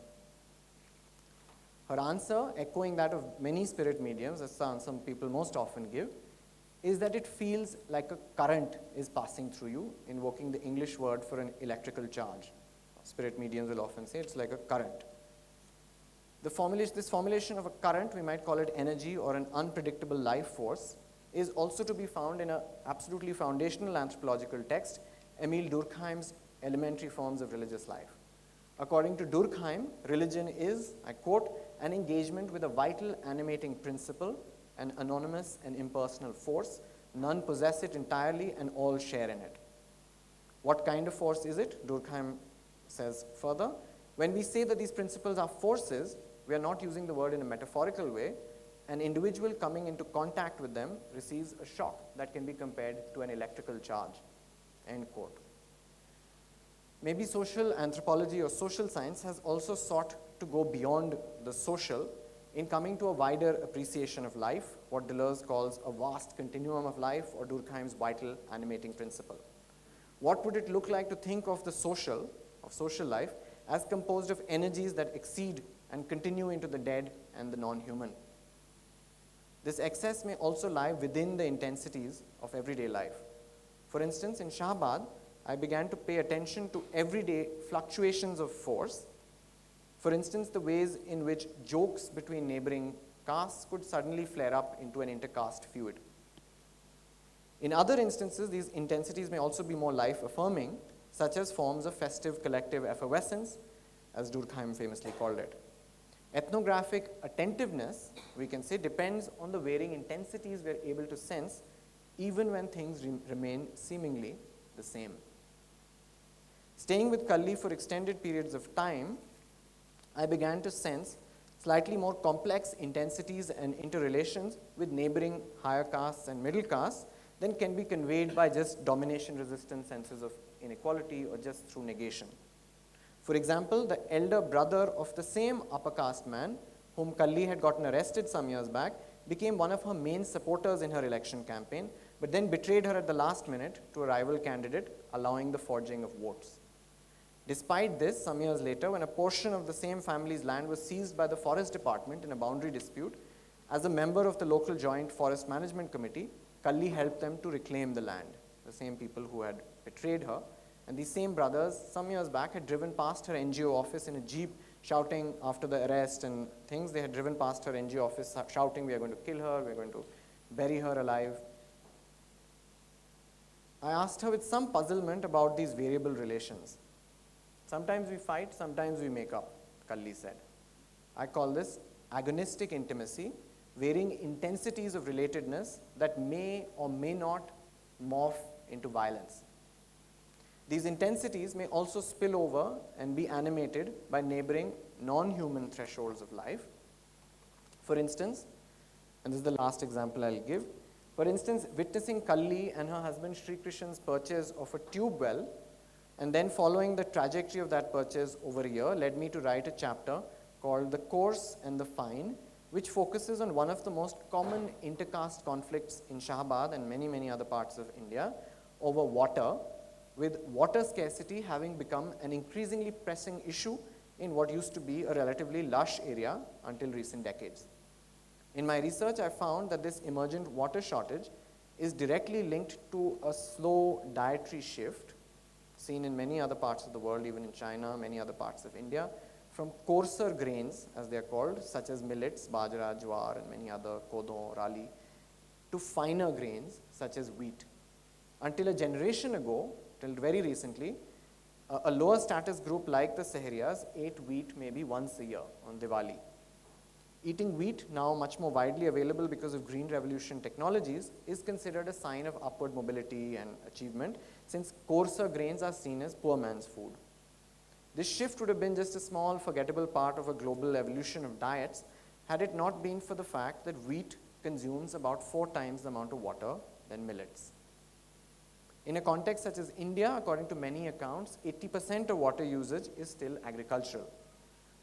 Her answer, echoing that of many spirit mediums, as the answer people most often give, is that it feels like a current is passing through you, invoking the English word for an electrical charge. Spirit mediums will often say it's like a current. This formulation of a current, we might call it energy or an unpredictable life force, is also to be found in an absolutely foundational anthropological text, Emile Durkheim's Elementary Forms of Religious Life. According to Durkheim, religion is, I quote, an engagement with a vital animating principle, an anonymous and impersonal force. None possess it entirely and all share in it. What kind of force is it? Durkheim says further, when we say that these principles are forces, we are not using the word in a metaphorical way. An individual coming into contact with them receives a shock that can be compared to an electrical charge, end quote. Maybe social anthropology or social science has also sought to go beyond the social in coming to a wider appreciation of life, what Deleuze calls a vast continuum of life, or Durkheim's vital animating principle. What would it look like to think of the social life as composed of energies that exceed and continue into the dead and the non-human? This excess may also lie within the intensities of everyday life. For instance, in Shahabad, I began to pay attention to everyday fluctuations of force. For instance, the ways in which jokes between neighboring castes could suddenly flare up into an inter-caste feud. In other instances, these intensities may also be more life-affirming, such as forms of festive collective effervescence, as Durkheim famously called it. Ethnographic attentiveness, we can say, depends on the varying intensities we are able to sense, even when things remain seemingly the same. Staying with Kalli for extended periods of time, I began to sense slightly more complex intensities and interrelations with neighboring higher castes and middle castes than can be conveyed by just domination-resistant senses of inequality or just through negation. For example, the elder brother of the same upper caste man, whom Kalli had gotten arrested some years back, became one of her main supporters in her election campaign, but then betrayed her at the last minute to a rival candidate, allowing the forging of votes. Despite this, some years later, when a portion of the same family's land was seized by the forest department in a boundary dispute, as a member of the local joint forest management committee, Kalli helped them to reclaim the land, the same people who had betrayed her. And these same brothers, some years back, had driven past her NGO office in a jeep, shouting after the arrest and things. They had driven past her NGO office shouting, "We are going to kill her, we are going to bury her alive." I asked her with some puzzlement about these variable relations. Sometimes we fight, sometimes we make up, Kalli said. I call this agonistic intimacy, varying intensities of relatedness that may or may not morph into violence. These intensities may also spill over and be animated by neighboring non-human thresholds of life. For instance, and this is the last example I'll give, for instance, witnessing Kalli and her husband Sri Krishn's purchase of a tube well and then following the trajectory of that purchase over a year led me to write a chapter called The Coarse and the Fine, which focuses on one of the most common inter-caste conflicts in Shahabad and many, many other parts of India over water, with water scarcity having become an increasingly pressing issue in what used to be a relatively lush area until recent decades. In my research, I found that this emergent water shortage is directly linked to a slow dietary shift seen in many other parts of the world, even in China, many other parts of India, from coarser grains, as they are called, such as millets, bajra, jowar, and many other, kodo, rali, to finer grains, such as wheat. Until a generation ago, till very recently, a lower status group like the Sahariyas ate wheat maybe once a year on Diwali. Eating wheat, now much more widely available because of green revolution technologies, is considered a sign of upward mobility and achievement, since coarser grains are seen as poor man's food. This shift would have been just a small, forgettable part of a global evolution of diets had it not been for the fact that wheat consumes about 4 times the amount of water than millets. In a context such as India, according to many accounts, 80% of water usage is still agricultural.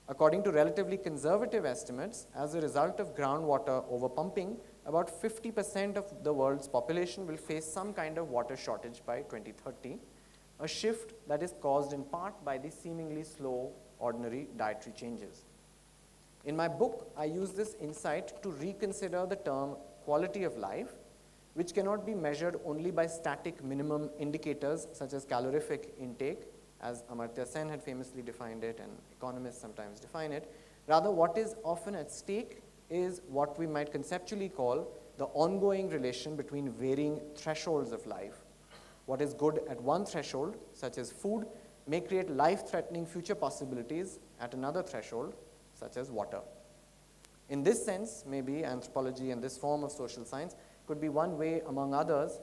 According to relatively conservative estimates, as a result of groundwater overpumping, about 50% of the world's population will face some kind of water shortage by 2030, a shift that is caused in part by the seemingly slow, ordinary dietary changes. In my book, I use this insight to reconsider the term quality of life, which cannot be measured only by static minimum indicators such as calorific intake, as Amartya Sen had famously defined it and economists sometimes define it. Rather, what is often at stake is what we might conceptually call the ongoing relation between varying thresholds of life. What is good at one threshold, such as food, may create life-threatening future possibilities at another threshold, such as water. In this sense, maybe anthropology and this form of social science could be one way, among others,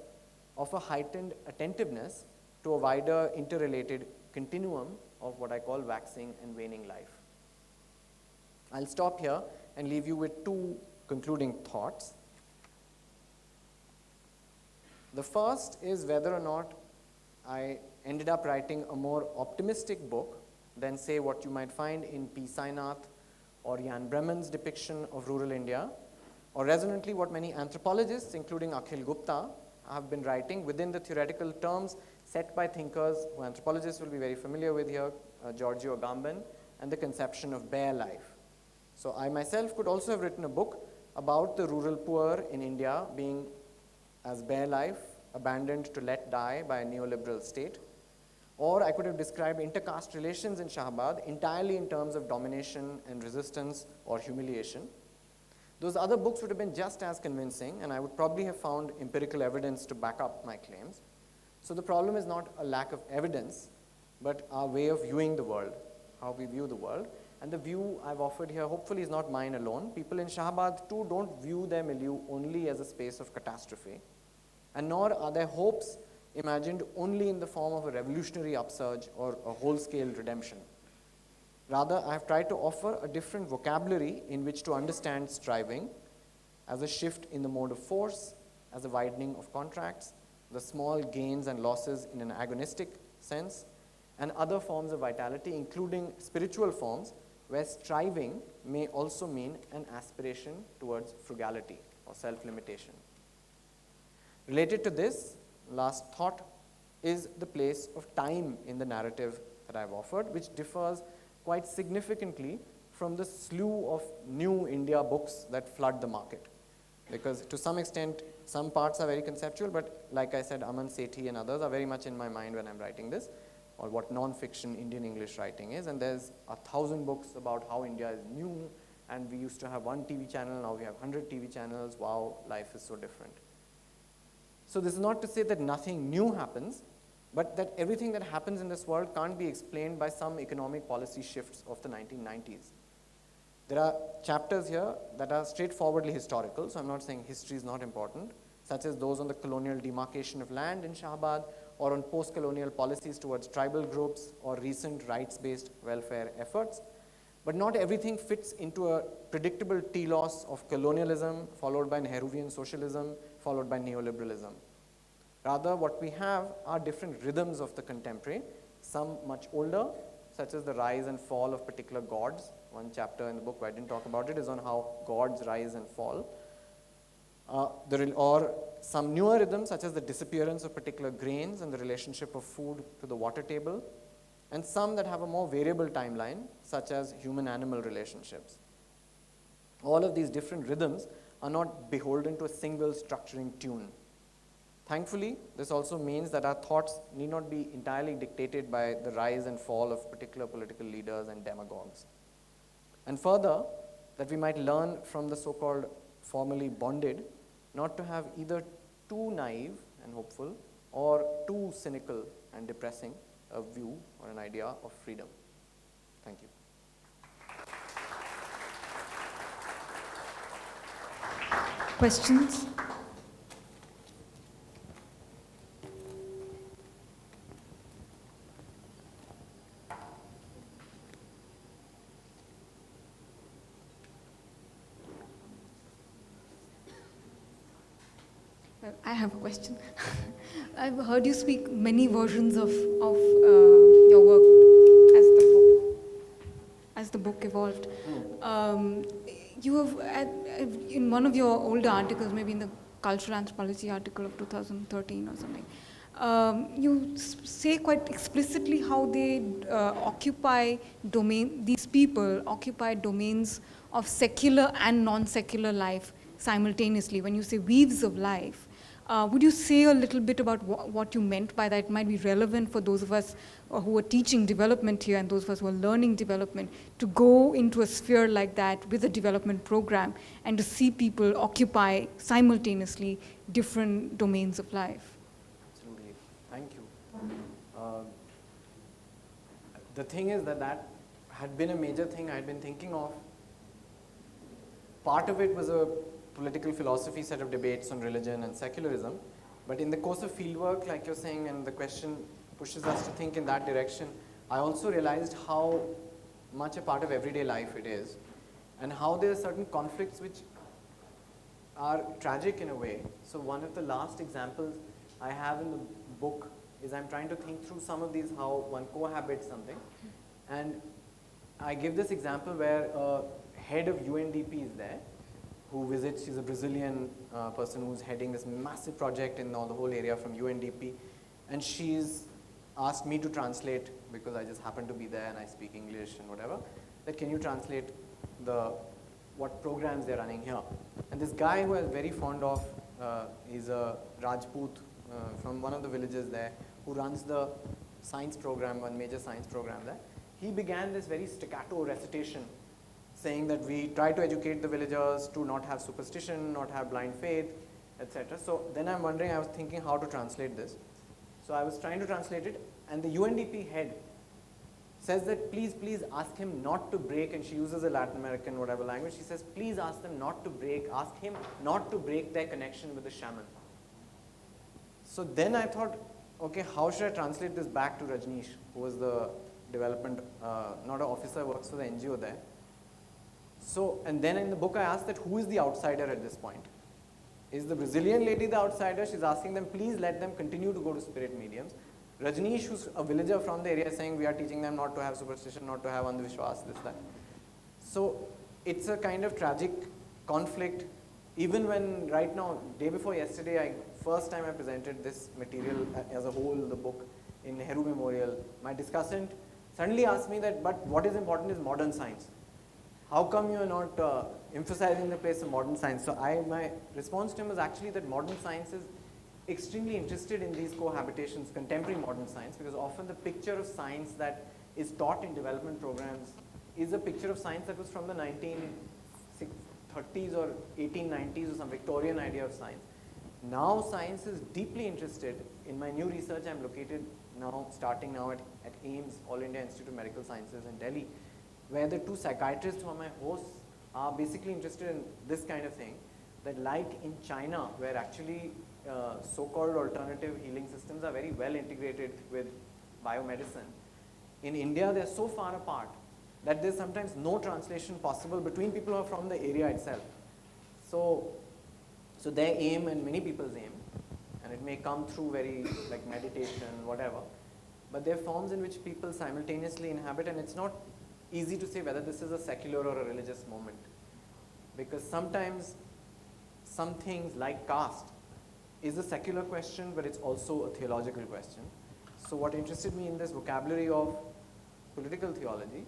of a heightened attentiveness to a wider interrelated continuum of what I call waxing and waning life. I'll stop here and leave you with 2 concluding thoughts. The first is whether or not I ended up writing a more optimistic book than, say, what you might find in P. Sainath or Jan Bremen's depiction of rural India, or resonantly what many anthropologists, including Akhil Gupta, have been writing within the theoretical terms set by thinkers who anthropologists will be very familiar with here, Giorgio Agamben, and the conception of bare life. So I myself could also have written a book about the rural poor in India being as bare life, abandoned to let die by a neoliberal state. Or I could have described inter-caste relations in Shahabad entirely in terms of domination and resistance or humiliation. Those other books would have been just as convincing, and I would probably have found empirical evidence to back up my claims. So the problem is not a lack of evidence, but our way of viewing the world, how we view the world. And the view I've offered here hopefully is not mine alone. People in Shahabad too don't view their milieu only as a space of catastrophe, and nor are their hopes imagined only in the form of a revolutionary upsurge or a whole-scale redemption. Rather, I have tried to offer a different vocabulary in which to understand striving as a shift in the mode of force, as a widening of contracts, the small gains and losses in an agonistic sense, and other forms of vitality, including spiritual forms, where striving may also mean an aspiration towards frugality or self-limitation. Related to this, last thought, is the place of time in the narrative that I've offered, which differs quite significantly from the slew of new India books that flood the market. Because to some extent, some parts are very conceptual, but like I said, Aman Sethi and others are very much in my mind when I'm writing this, or what non-fiction Indian English writing is. And there's 1,000 books about how India is new, and we used to have 1 TV channel, now we have 100 TV channels, wow, life is so different. So this is not to say that nothing new happens, but that everything that happens in this world can't be explained by some economic policy shifts of the 1990s. There are chapters here that are straightforwardly historical, so I'm not saying history is not important, such as those on the colonial demarcation of land in Shahabad, or on post-colonial policies towards tribal groups, or recent rights-based welfare efforts. But not everything fits into a predictable telos of colonialism, followed by Nehruvian socialism, followed by neoliberalism. Rather, what we have are different rhythms of the contemporary, some much older, such as the rise and fall of particular gods. One chapter in the book where I didn't talk about it is on how gods rise and fall. Or some newer rhythms, such as the disappearance of particular grains and the relationship of food to the water table, and some that have a more variable timeline, such as human-animal relationships. All of these different rhythms are not beholden to a single structuring tune. Thankfully, this also means that our thoughts need not be entirely dictated by the rise and fall of particular political leaders and demagogues. And further, that we might learn from the so-called formally bonded not to have either too naive and hopeful or too cynical and depressing a view or an idea of freedom. Thank you. Questions? I have a question. I've heard you speak many versions of your work as the book evolved. You have, in one of your older articles, maybe in the cultural anthropology article of 2013 or something, you say quite explicitly how they these people occupy domains of secular and non-secular life simultaneously. When you say weaves of life, would you say a little bit about what you meant by that? It might be relevant for those of us who are teaching development here and those of us who are learning development to go into a sphere like that with a development program and to see people occupy simultaneously different domains of life. Absolutely. Thank you. The thing is that had been a major thing I had been thinking of. Part of it was a political philosophy set of debates on religion and secularism, but in the course of fieldwork, like you're saying, and the question pushes us to think in that direction, I also realized how much a part of everyday life it is, and how there are certain conflicts which are tragic in a way. So one of the last examples I have in the book is I'm trying to think through some of these, how one cohabits something, and I give this example where a head of UNDP is there, who visits. She's a Brazilian person who's heading this massive project in the whole area from UNDP, and she's asked me to translate because I just happen to be there and I speak English and whatever, that can you translate what programs they're running here. And this guy who I'm very fond of is a Rajput from one of the villages there who runs the science program, one major science program there. He began this very staccato recitation saying that we try to educate the villagers to not have superstition, not have blind faith, etc. So then I'm wondering, I was thinking how to translate this. So I was trying to translate it, and the UNDP head says that please ask him not to break, and she uses a Latin American whatever language. She says, please ask him not to break their connection with the shaman. So then I thought, okay, how should I translate this back to Rajneesh, who was the development, not an officer, works for the NGO there. So, and then in the book I asked that who is the outsider at this point? Is the Brazilian lady the outsider? She's asking them, please let them continue to go to spirit mediums. Rajneesh, who's a villager from the area, is saying we are teaching them not to have superstition, not to have andhvishwas, this, that. So it's a kind of tragic conflict. Even when right now, day before yesterday, first time I presented this material as a whole, the book in Nehru Memorial, my discussant suddenly asked me that, but what is important is modern science. How come you are not emphasizing the place of modern science? So my response to him was actually that modern science is extremely interested in these cohabitations, contemporary modern science, because often the picture of science that is taught in development programs is a picture of science that was from the 1930s or 1890s or some Victorian idea of science. Now science is deeply interested. In my new research, I'm located now, starting now at AIIMS, All India Institute of Medical Sciences in Delhi, where the two psychiatrists who are my hosts are basically interested in this kind of thing, that like in China, where actually so-called alternative healing systems are very well integrated with biomedicine, in India they're so far apart that there's sometimes no translation possible between people who are from the area itself. So their aim, and many people's aim, and it may come through very like meditation, whatever, but there are forms in which people simultaneously inhabit, and it's not easy to say whether this is a secular or a religious moment, because sometimes some things like caste is a secular question, but it's also a theological question. So what interested me in this vocabulary of political theology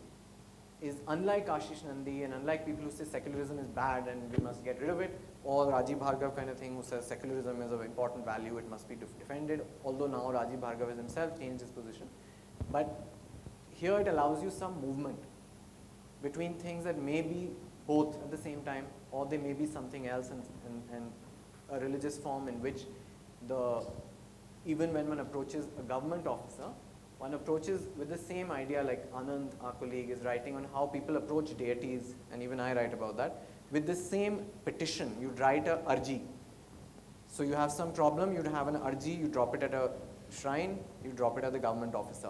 is, unlike Ashish Nandi and unlike people who say secularism is bad and we must get rid of it, or Rajiv Bhargava kind of thing who says secularism is of important value, it must be defended, although now Rajiv Bhargava has himself changed his position. But here it allows you some movement between things that may be both at the same time, or they may be something else, and a religious form in which even when one approaches a government officer, one approaches with the same idea, like Anand, our colleague, is writing on how people approach deities, and even I write about that, with the same petition. You'd write a arji. So you have some problem, you'd have an arji, you drop it at a shrine, you drop it at the government officer.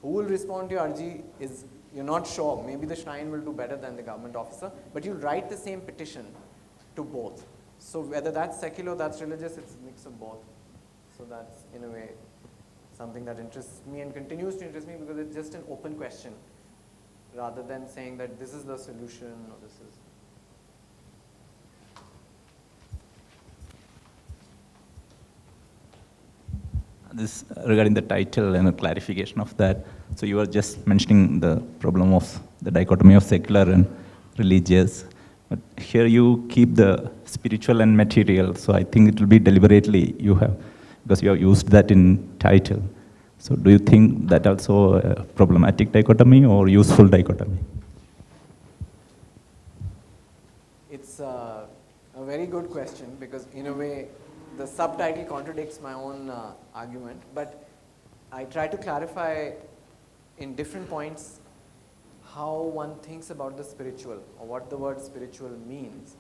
Who will respond to your arji is, you're not sure, maybe the shrine will do better than the government officer, but you write the same petition to both. So whether that's secular, that's religious, it's a mix of both. So that's, in a way, something that interests me and continues to interest me, because it's just an open question, rather than saying that this is the solution or this is. This regarding the title and a clarification of that. So you were just mentioning the problem of the dichotomy of secular and religious. But here you keep the spiritual and material. So I think it will be deliberately because you have used that in title. So do you think that also a problematic dichotomy or useful dichotomy? It's a very good question, because in a way the subtitle contradicts my own argument, but I try to clarify in different points how one thinks about the spiritual, or what the word spiritual means,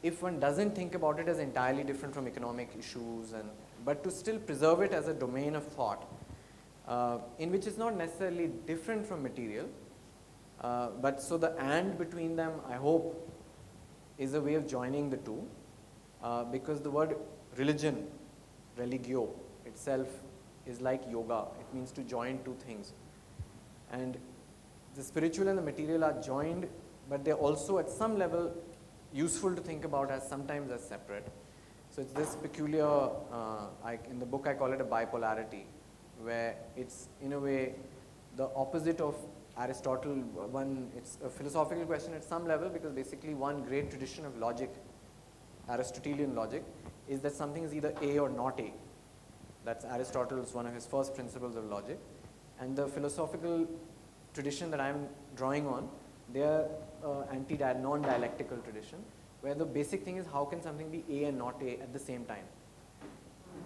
if one doesn't think about it as entirely different from economic issues, but to still preserve it as a domain of thought, in which it's not necessarily different from material, but so the and between them, I hope, is a way of joining the two, because the word religion, religio, itself is like yoga. It means to join two things. And the spiritual and the material are joined, but they're also at some level useful to think about as sometimes as separate. So it's this peculiar, in the book I call it a bipolarity, where it's in a way the opposite of Aristotle. It's a philosophical question at some level, because basically one great tradition of logic, Aristotelian logic, is that something is either A or not A. That's Aristotle's one of his first principles of logic. And the philosophical tradition that I'm drawing on, they are non-dialectical tradition, where the basic thing is how can something be A and not A at the same time.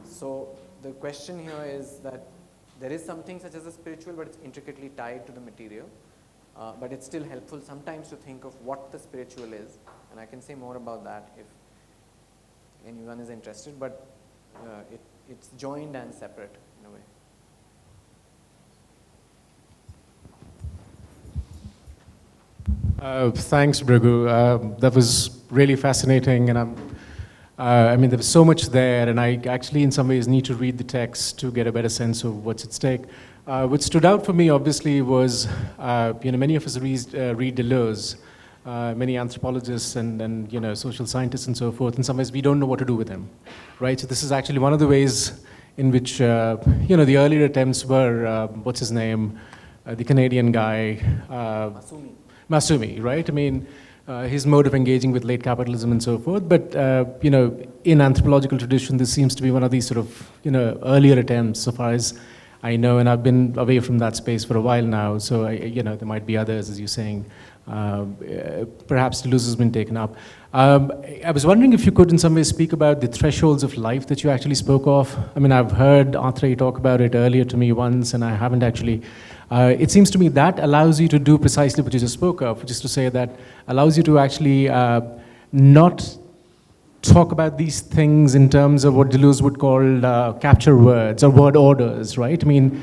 So the question here is that there is something such as a spiritual, but it's intricately tied to the material. But it's still helpful sometimes to think of what the spiritual is, and I can say more about that if anyone is interested, but it's joined and separate in a way. Thanks, Bhrigu. That was really fascinating, and I mean, there was so much there, and I actually, in some ways, need to read the text to get a better sense of what's at stake. What stood out for me, obviously, was many of us read Deleuze, many anthropologists and social scientists and so forth. In some ways, we don't know what to do with him, right? So this is actually one of the ways in which the earlier attempts were what's his name, the Canadian guy, Masumi, right? I mean, his mode of engaging with late capitalism and so forth. But in anthropological tradition, this seems to be one of these sort of earlier attempts, so far as I know, and I've been away from that space for a while now, so there might be others, as you're saying. Perhaps Deleuze has been taken up. I was wondering if you could in some way speak about the thresholds of life that you actually spoke of. I mean, I've heard Atre talk about it earlier to me once, and I haven't actually. It seems to me that allows you to do precisely what you just spoke of, which is to say that allows you to actually not talk about these things in terms of what Deleuze would call capture words or word orders, right? I mean,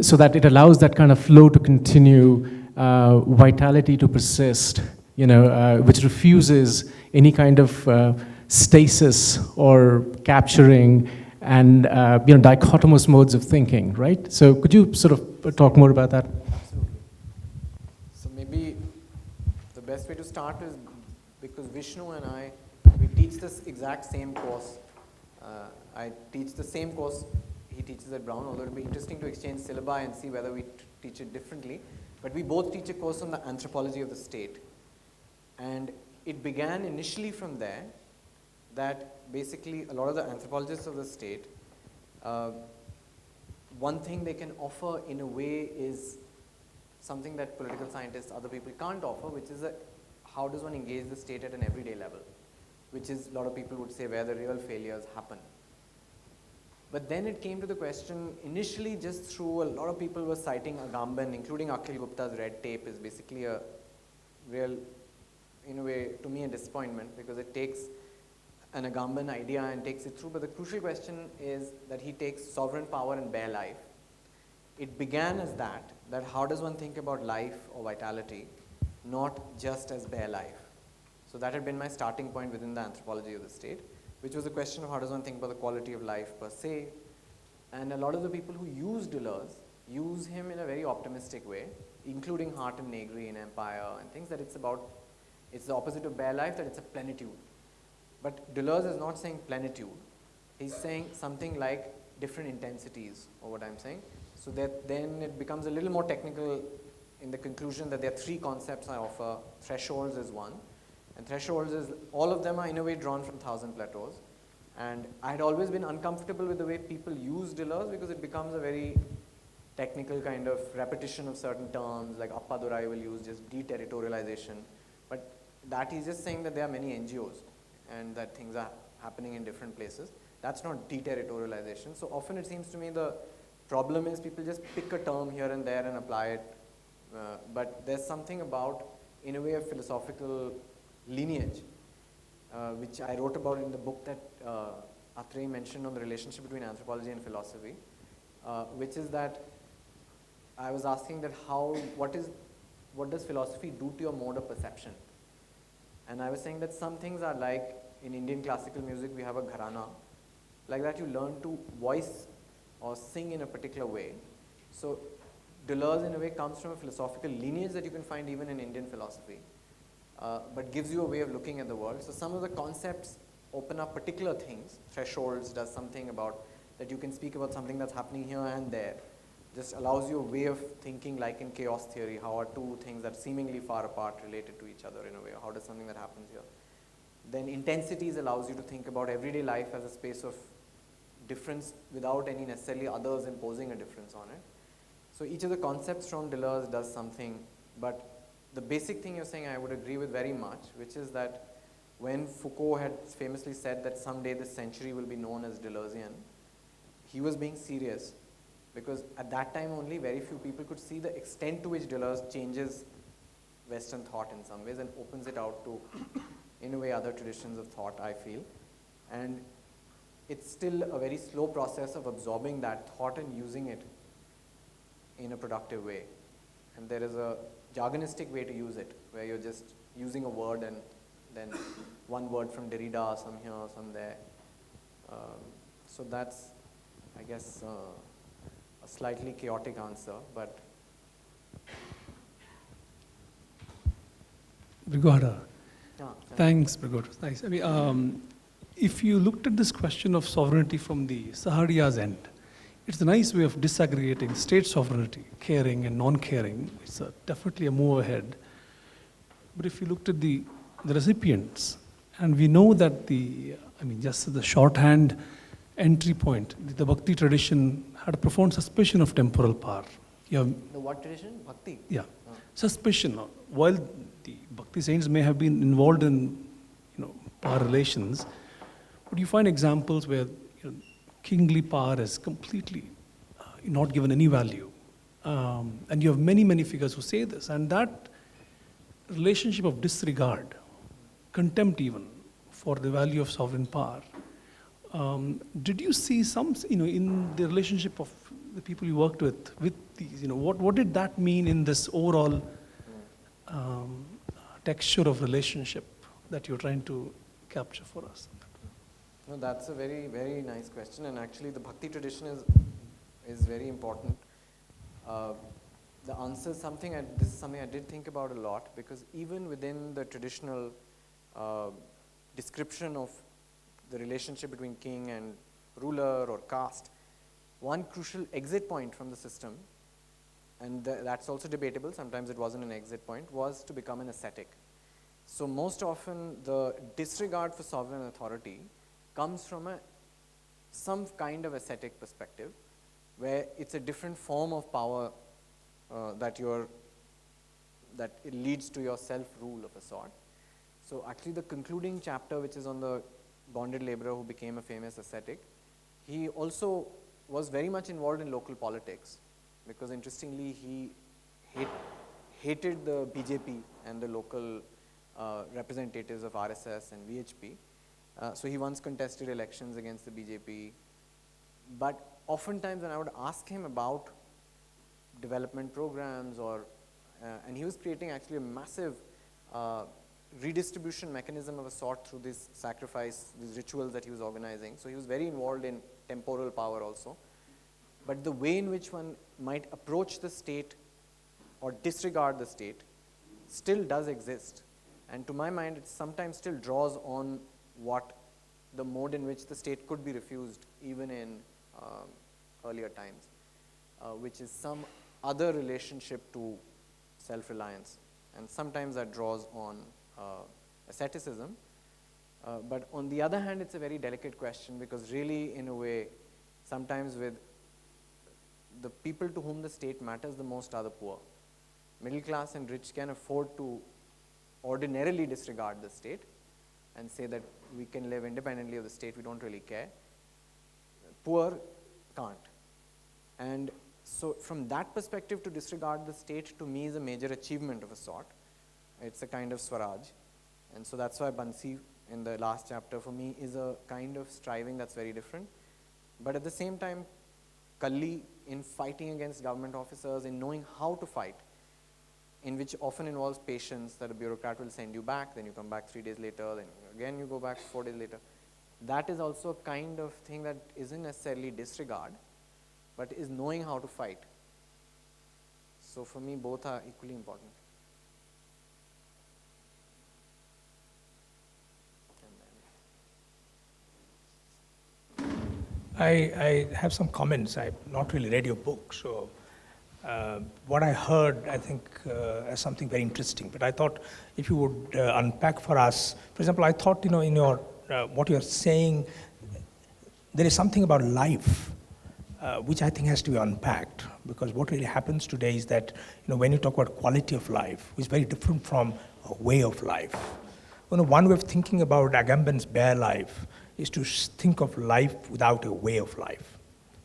so that it allows that kind of flow to continue, vitality to persist, which refuses any kind of stasis or capturing and dichotomous modes of thinking, right? So could you sort of talk more about that? Absolutely. So maybe the best way to start is because Vishnu and I, we teach this exact same course. I teach the same course he teaches at Brown, although it would be interesting to exchange syllabi and see whether we teach it differently. But we both teach a course on the anthropology of the state. And it began initially from there, that basically a lot of the anthropologists of the state, one thing they can offer in a way is something that political scientists, other people can't offer, which is how does one engage the state at an everyday level, which is, a lot of people would say, where the real failures happen. But then it came to the question, initially just through, a lot of people were citing Agamben, including Akhil Gupta's Red Tape, is basically a real, in a way, to me, a disappointment, because it takes an Agamben idea and takes it through. But the crucial question is that he takes sovereign power and bare life. It began as that how does one think about life or vitality, not just as bare life. So that had been my starting point within the anthropology of the state, which was a question of how does one think about the quality of life per se. And a lot of the people who use Deleuze use him in a very optimistic way, including Hart and Negri in Empire and things, that it's the opposite of bare life, that it's a plenitude. But Deleuze is not saying plenitude. He's saying something like different intensities, or what I'm saying. So that then it becomes a little more technical in the conclusion that there are three concepts I offer. Thresholds is one. And thresholds is, all of them are in a way drawn from Thousand Plateaus. And I had always been uncomfortable with the way people use Deleuze, because it becomes a very technical kind of repetition of certain terms, like Appadurai will use just deterritorialization. But that he's just saying that there are many NGOs and that things are happening in different places. That's not deterritorialization. So often it seems to me the problem is people just pick a term here and there and apply it. But there's something about, in a way, a philosophical lineage, which I wrote about in the book that Atre mentioned on the relationship between anthropology and philosophy, which is that I was asking that what does philosophy do to your mode of perception? And I was saying that some things are like, in Indian classical music we have a gharana, like that you learn to voice or sing in a particular way. So Deleuze in a way comes from a philosophical lineage that you can find even in Indian philosophy. But gives you a way of looking at the world. So some of the concepts open up particular things. Thresholds does something about that you can speak about something that's happening here and there. Just allows you a way of thinking, like in chaos theory, how are two things that are seemingly far apart related to each other in a way, or how does something that happens here. Then intensities allows you to think about everyday life as a space of difference without any necessarily others imposing a difference on it. So each of the concepts from Deleuze does something, but the basic thing you're saying I would agree with very much, which is that when Foucault had famously said that someday this century will be known as Deleuzian, he was being serious, because at that time only very few people could see the extent to which Deleuze changes Western thought in some ways and opens it out to, in a way, other traditions of thought, I feel. And it's still a very slow process of absorbing that thought and using it in a productive way. And there is a jargonistic way to use it, where you're just using a word and then one word from Derrida, some here, some there. So that's, I guess, a slightly chaotic answer, but... Brigada. Yeah, Thanks, Brigada. Nice. I mean, if you looked at this question of sovereignty from the Sahariyas' end, it's a nice way of disaggregating state sovereignty, caring and non-caring. It's definitely a move ahead. But if you looked at the recipients, and we know that just the shorthand entry point. The Bhakti tradition had a profound suspicion of temporal power. You have, The what tradition? Bhakti? yeah, suspicion. While the Bhakti saints may have been involved in, power relations, but you find examples where kingly power is completely not given any value. And you have many, many figures who say this. And that relationship of disregard, contempt even, for the value of sovereign power, did you see some, in the relationship of the people you worked with these, what did that mean in this overall texture of relationship that you're trying to capture for us? No, that's a very, very nice question, and actually the Bhakti tradition is very important. The answer is something, this is something I did think about a lot, because even within the traditional description of the relationship between king and ruler or caste, one crucial exit point from the system, and that's also debatable, sometimes it wasn't an exit point, was to become an ascetic. So most often the disregard for sovereign authority comes from some kind of ascetic perspective, where it's a different form of power that it leads to your self-rule of a sort. So actually the concluding chapter, which is on the bonded laborer who became a famous ascetic, he also was very much involved in local politics, because interestingly he hated the BJP and the local representatives of RSS and VHP. So he once contested elections against the BJP. But oftentimes when I would ask him about development programs and he was creating actually a massive redistribution mechanism of a sort through this sacrifice, these rituals that he was organizing. So he was very involved in temporal power also. But the way in which one might approach the state or disregard the state still does exist. And to my mind, it sometimes still draws on what the mode in which the state could be refused even in earlier times, which is some other relationship to self-reliance. And sometimes that draws on asceticism. But on the other hand, it's a very delicate question, because really, in a way, sometimes with the people to whom the state matters the most are the poor. Middle class and rich can afford to ordinarily disregard the state and say that we can live independently of the state, we don't really care. Poor can't. And so from that perspective, to disregard the state to me is a major achievement of a sort. It's a kind of swaraj. And so that's why Bansi in the last chapter for me is a kind of striving that's very different. But at the same time, Kalli, in fighting against government officers, in knowing how to fight, in which often involves patience, that a bureaucrat will send you back, then you come back 3 days later, then again you go back 4 days later. That is also a kind of thing that isn't necessarily disregard, but is knowing how to fight. So for me, both are equally important. I have some comments. I've not really read your book, so what I heard, I think, as something very interesting. But I thought if you would unpack for us, for example, I thought, in your what you're saying, there is something about life which I think has to be unpacked, because what really happens today is that, when you talk about quality of life, it's very different from a way of life. One way of thinking about Agamben's bare life is to think of life without a way of life.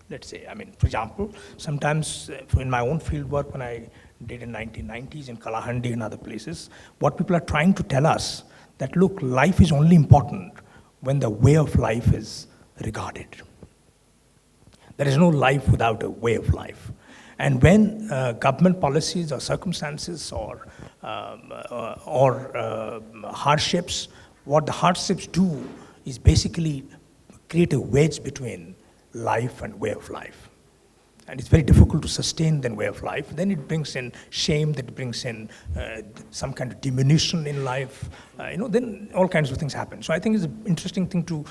Let's say, for example, sometimes in my own field work when I did in 1990s in Kalahandi and other places, what people are trying to tell us that, look, life is only important when the way of life is regarded. There is no life without a way of life. And when government policies or circumstances or hardships, what the hardships do is basically create a wedge between life and way of life. And it's very difficult to sustain that way of life. Then it brings in shame, that brings in some kind of diminution in life. Then all kinds of things happen. So I think it's an interesting thing to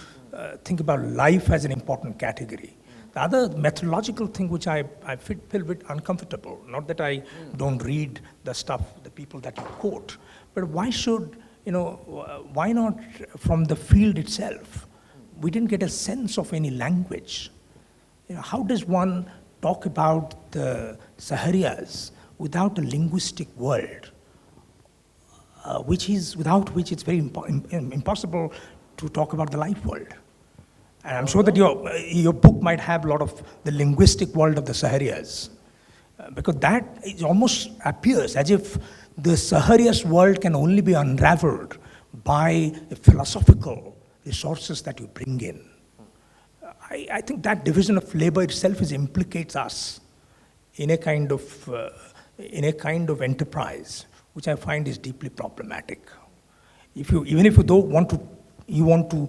think about life as an important category. The other methodological thing which I feel a bit uncomfortable, not that I don't read the stuff, the people that you quote, but why should, why not from the field itself? we didn't get a sense of any language. How does one talk about the Sahariyas without a linguistic world, without which it's very impossible to talk about the life world? And I'm sure that your book might have a lot of the linguistic world of the Sahariyas, because that it almost appears as if the Sahariyas world can only be unraveled by philosophical resources that you bring in. I think that division of labor itself implicates us in a kind of enterprise, which I find is deeply problematic. Even if you don't want to, you want to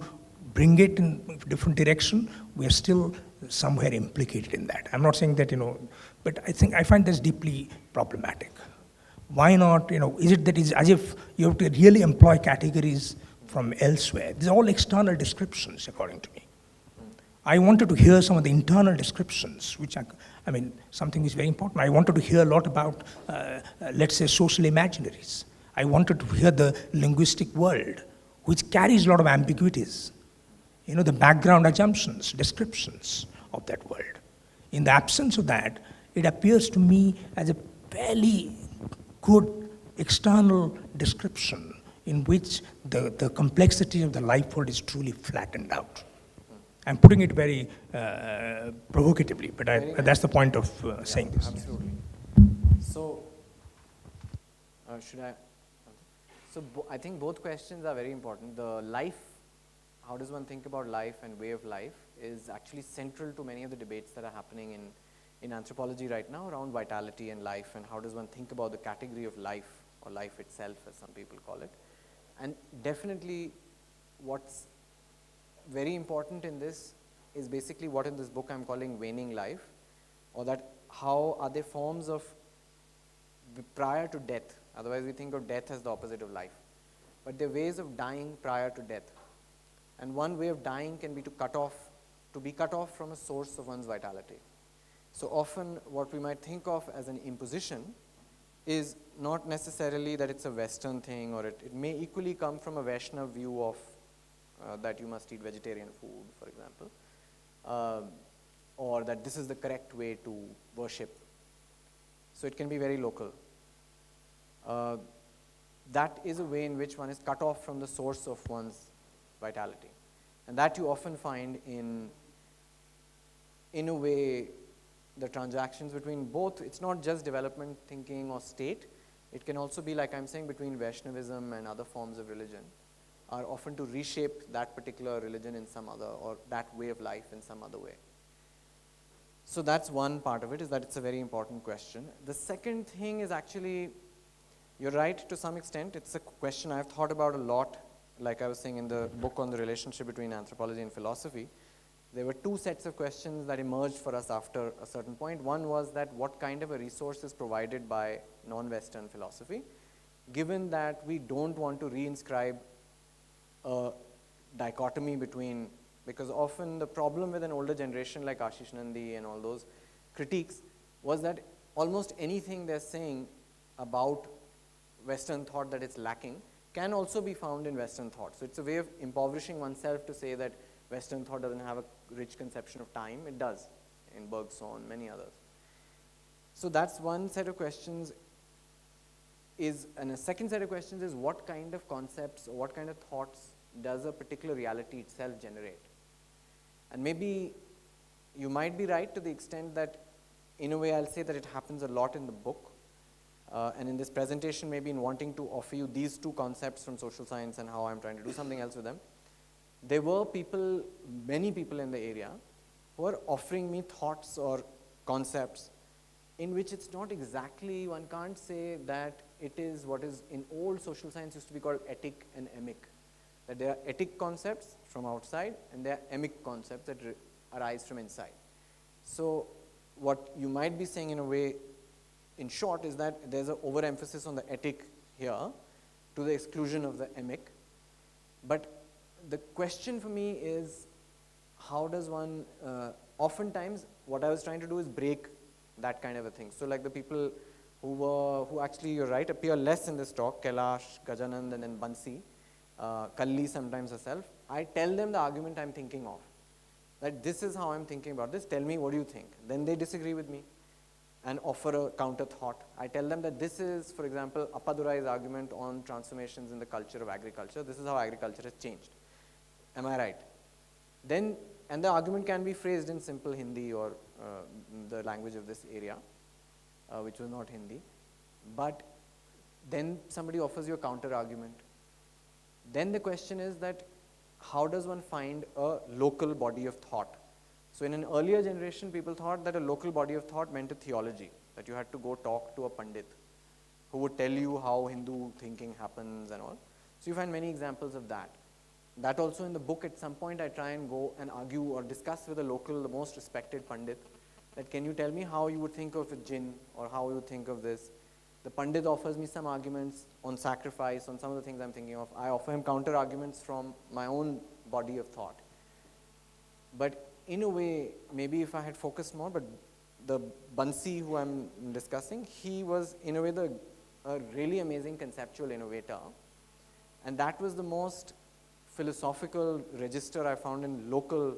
bring it in a different direction, we are still somewhere implicated in that. I'm not saying that, but I find this deeply problematic. Why not, is it that it's as if you have to really employ categories from elsewhere? These are all external descriptions, according to me. I wanted to hear some of the internal descriptions, which something is very important. I wanted to hear a lot about, let's say, social imaginaries. I wanted to hear the linguistic world, which carries a lot of ambiguities. The background assumptions, descriptions of that world. In the absence of that, it appears to me as a fairly good external description in which the complexity of the life world is truly flattened out. I'm putting it very provocatively, but that's the point of saying this. Absolutely. So, I think both questions are very important. The life, how does one think about life and way of life, is actually central to many of the debates that are happening in anthropology right now around vitality and life, and how does one think about the category of life, or life itself, as some people call it. And definitely what's very important in this is basically what in this book I'm calling waning life, or that how are there forms of prior to death. Otherwise we think of death as the opposite of life. But there are ways of dying prior to death. And one way of dying can be to be cut off from a source of one's vitality. So often what we might think of as an imposition is not necessarily that it's a Western thing, or it may equally come from a Vaishnav view of that you must eat vegetarian food, for example, or that this is the correct way to worship. So it can be very local. That is a way in which one is cut off from the source of one's vitality. And that you often find in a way, the transactions between both. It's not just development thinking or state. It can also be, like I'm saying, between Vaishnavism and other forms of religion, are often to reshape that particular religion in some other, or that way of life in some other way. So that's one part of it, is that it's a very important question. The second thing is actually, you're right to some extent. It's a question I've thought about a lot, like I was saying in the book on the relationship between anthropology and philosophy. There were two sets of questions that emerged for us after a certain point. One was that what kind of a resource is provided by non-Western philosophy, given that we don't want to reinscribe a dichotomy between, because often the problem with an older generation like Ashish Nandi and all those critiques was that almost anything they're saying about Western thought that it's lacking can also be found in Western thought. So it's a way of impoverishing oneself to say that Western thought doesn't have a rich conception of time. It does, in Bergson, many others. So that's one set of questions. And a second set of questions is what kind of concepts or what kind of thoughts does a particular reality itself generate? And maybe you might be right to the extent that, in a way, I'll say that it happens a lot in the book. And in this presentation, maybe in wanting to offer you these two concepts from social science and how I'm trying to do something else with them, there were people, many people in the area, who are offering me thoughts or concepts in which it's not exactly, one can't say that it is what is in old social science used to be called etic and emic. That there are etic concepts from outside and there are emic concepts that arise from inside. So what you might be saying in a way, in short, is that there's an overemphasis on the etic here to the exclusion of the emic. But the question for me is, how does one, oftentimes what I was trying to do is break that kind of a thing. So like the people who actually, you're right, appear less in this talk, Kailash, Gajanand, and then Bansi, Kalli sometimes herself, I tell them the argument I'm thinking of. That this is how I'm thinking about this, tell me what do you think. Then they disagree with me and offer a counter thought. I tell them that this is, for example, Appadurai's argument on transformations in the culture of agriculture. This is how agriculture has changed. Am I right? Then, and the argument can be phrased in simple Hindi or the language of this area, which was not Hindi. But then somebody offers you a counter argument. Then the question is that how does one find a local body of thought? So in an earlier generation, people thought that a local body of thought meant a theology, that you had to go talk to a pandit who would tell you how Hindu thinking happens and all. So you find many examples of that. That also in the book, at some point I try and go and argue or discuss with a local, the most respected pandit, that can you tell me how you would think of a jinn or how you would think of this? The pandit offers me some arguments on sacrifice, on some of the things I'm thinking of. I offer him counter arguments from my own body of thought. But in a way, maybe if I had focused more, but the Bansi who I'm discussing, he was in a way a really amazing conceptual innovator. And that was the most philosophical register I found in local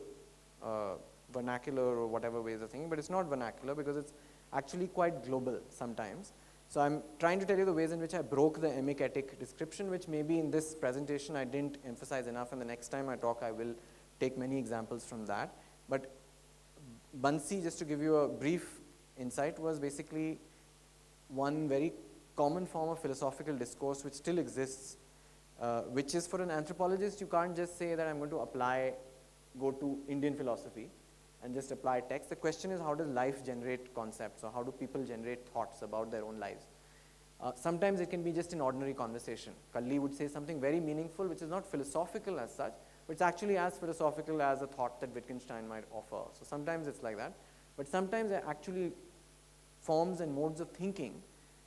vernacular or whatever ways of thinking, but it's not vernacular because it's actually quite global sometimes. So I'm trying to tell you the ways in which I broke the emic-etic description, which maybe in this presentation I didn't emphasize enough, and the next time I talk I will take many examples from that. But Bansi, just to give you a brief insight, was basically one very common form of philosophical discourse which still exists, which is for an anthropologist, you can't just say that I'm going to go to Indian philosophy and just apply text. The question is, how does life generate concepts, or how do people generate thoughts about their own lives? Sometimes it can be just an ordinary conversation. Kalli would say something very meaningful, which is not philosophical as such, but it's actually as philosophical as a thought that Wittgenstein might offer. So sometimes it's like that, but sometimes they're actually forms and modes of thinking.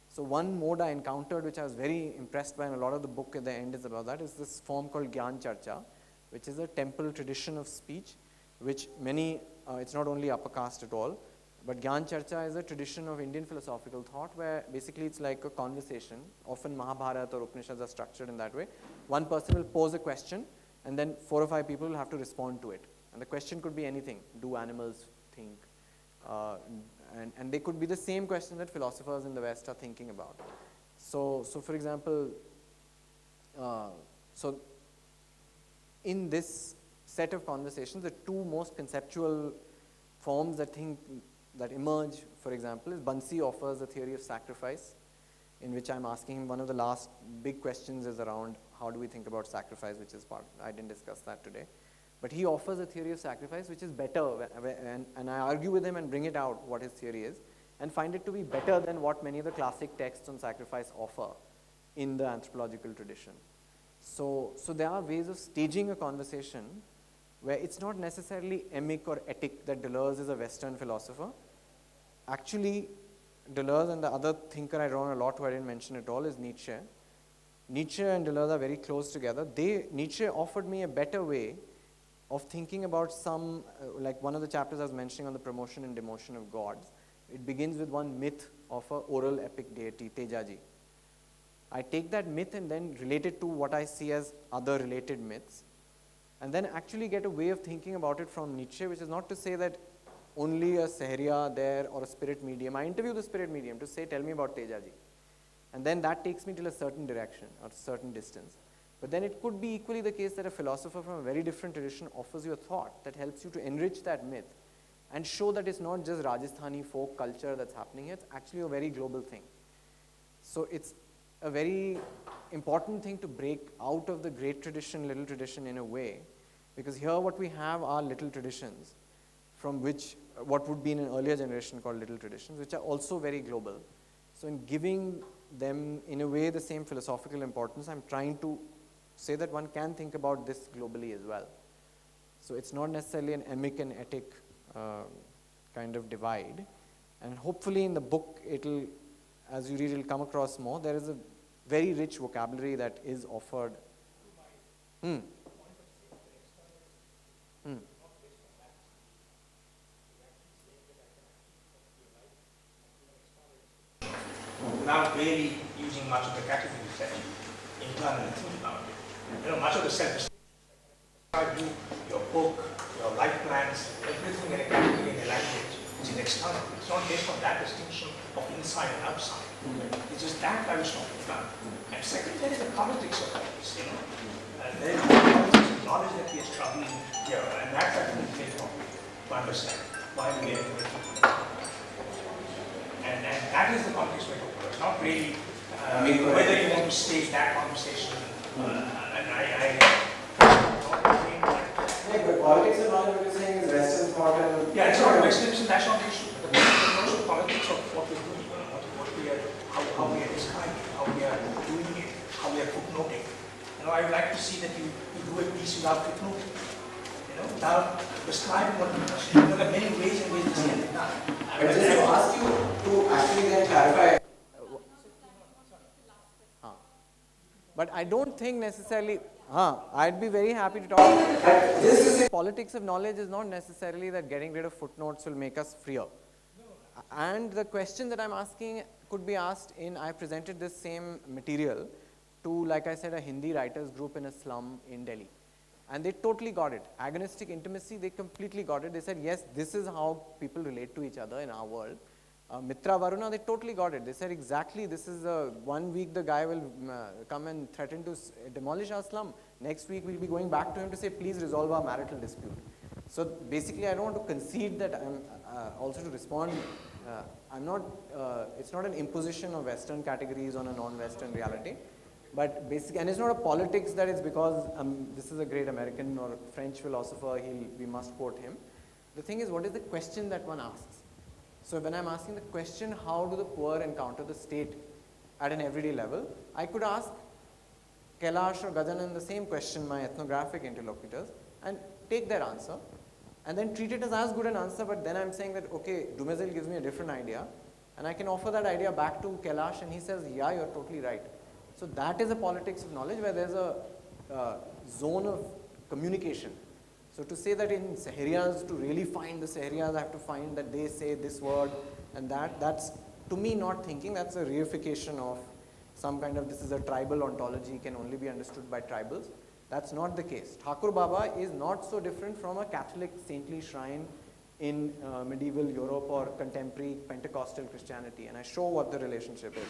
So one mode I encountered, which I was very impressed by, and a lot of the book at the end is about that, is this form called Gyan Charcha, which is a temple tradition of speech, which many, it's not only upper caste at all, but Gyan Charcha is a tradition of Indian philosophical thought where basically it's like a conversation. Often Mahabharata or Upanishads are structured in that way. One person will pose a question, and then 4 or 5 people will have to respond to it. And the question could be anything. Do animals think? And they could be the same question that philosophers in the West are thinking about. So for example, so in this set of conversations, the 2 most conceptual forms that emerge, for example, is Bansi offers a theory of sacrifice, in which I'm asking him, one of the last big questions is around how do we think about sacrifice, which is part, I didn't discuss that today. But he offers a theory of sacrifice which is better, and I argue with him and bring it out what his theory is, and find it to be better than what many of the classic texts on sacrifice offer in the anthropological tradition. So there are ways of staging a conversation where it's not necessarily emic or etic that Deleuze is a Western philosopher. Actually, Deleuze and the other thinker I draw on a lot who I didn't mention at all is Nietzsche. Nietzsche and Deleuze are very close together. Nietzsche offered me a better way of thinking about some, like one of the chapters I was mentioning on the promotion and demotion of gods. It begins with one myth of an oral epic deity, Tejaji. I take that myth and then relate it to what I see as other related myths, and then actually get a way of thinking about it from Nietzsche, which is not to say that only a Sahariya there or a spirit medium. I interview the spirit medium to say, tell me about Tejaji. And then that takes me till a certain direction or a certain distance. But then it could be equally the case that a philosopher from a very different tradition offers you a thought that helps you to enrich that myth and show that it's not just Rajasthani folk culture that's happening here, it's actually a very global thing. So it's a very important thing to break out of the great tradition, little tradition in a way, because here what we have are little traditions from which, what would be in an earlier generation called little traditions, which are also very global. So in giving them in a way the same philosophical importance, I'm trying to say that one can think about this globally as well. So it's not necessarily an emic and etic kind of divide. And hopefully in the book, it'll, as you read, it'll come across more. There is a very rich vocabulary that is offered. Without really using much of the categories that you internally think about it. Much of the self-esteem, your book, your life plans, everything in a category, in a language, which is external. It's not based on that distinction of inside and outside. It's just that I was talking about. And second, there is a politics of this, And there is a politics of knowledge that we are struggling here, and that's I think very important to understand why we are doing it. And that is the context we're talking about. It's not really whether you want to stage that conversation. But politics of knowledge, what you're saying is Western thought and... Yeah, it's not Western, that's not the issue. The also politics of what we're doing, what we are, how we are describing, how we are doing it, how we are footnoting. I would like to see that you do a piece without footnoting. Without describing what you know. There are many ways in which this can be done. But just to ask you to actually then clarify. But I don't think necessarily, I'd be very happy to talk. But just to say, politics of knowledge is not necessarily that getting rid of footnotes will make us freer. And the question that I'm asking could be asked I presented this same material to, like I said, a Hindi writers group in a slum in Delhi. And they totally got it. Agonistic intimacy, they completely got it. They said, yes, this is how people relate to each other in our world. Mitra Varuna, they totally got it. They said exactly, this is 1 week the guy will come and threaten to demolish our slum. Next week we'll be going back to him to say, please resolve our marital dispute. So basically I don't want to concede that I'm also to respond. It's not an imposition of Western categories on a non-Western reality. But basically, and it's not a politics that it's because this is a great American or French philosopher, we must quote him. The thing is, what is the question that one asks? So when I'm asking the question, how do the poor encounter the state at an everyday level, I could ask Kailash or Gajanan the same question, my ethnographic interlocutors, and take their answer, and then treat it as good an answer, but then I'm saying that, okay, Dumézil gives me a different idea, and I can offer that idea back to Kailash, and he says, yeah, you're totally right. So that is a politics of knowledge where there's a zone of communication. So to say that in Sahariyas, to really find the Sahariyas, I have to find that they say this word and that's to me not thinking, that's a reification of some kind of, this is a tribal ontology, can only be understood by tribals. That's not the case. Thakur Baba is not so different from a Catholic saintly shrine in medieval Europe or contemporary Pentecostal Christianity, and I show what the relationship is.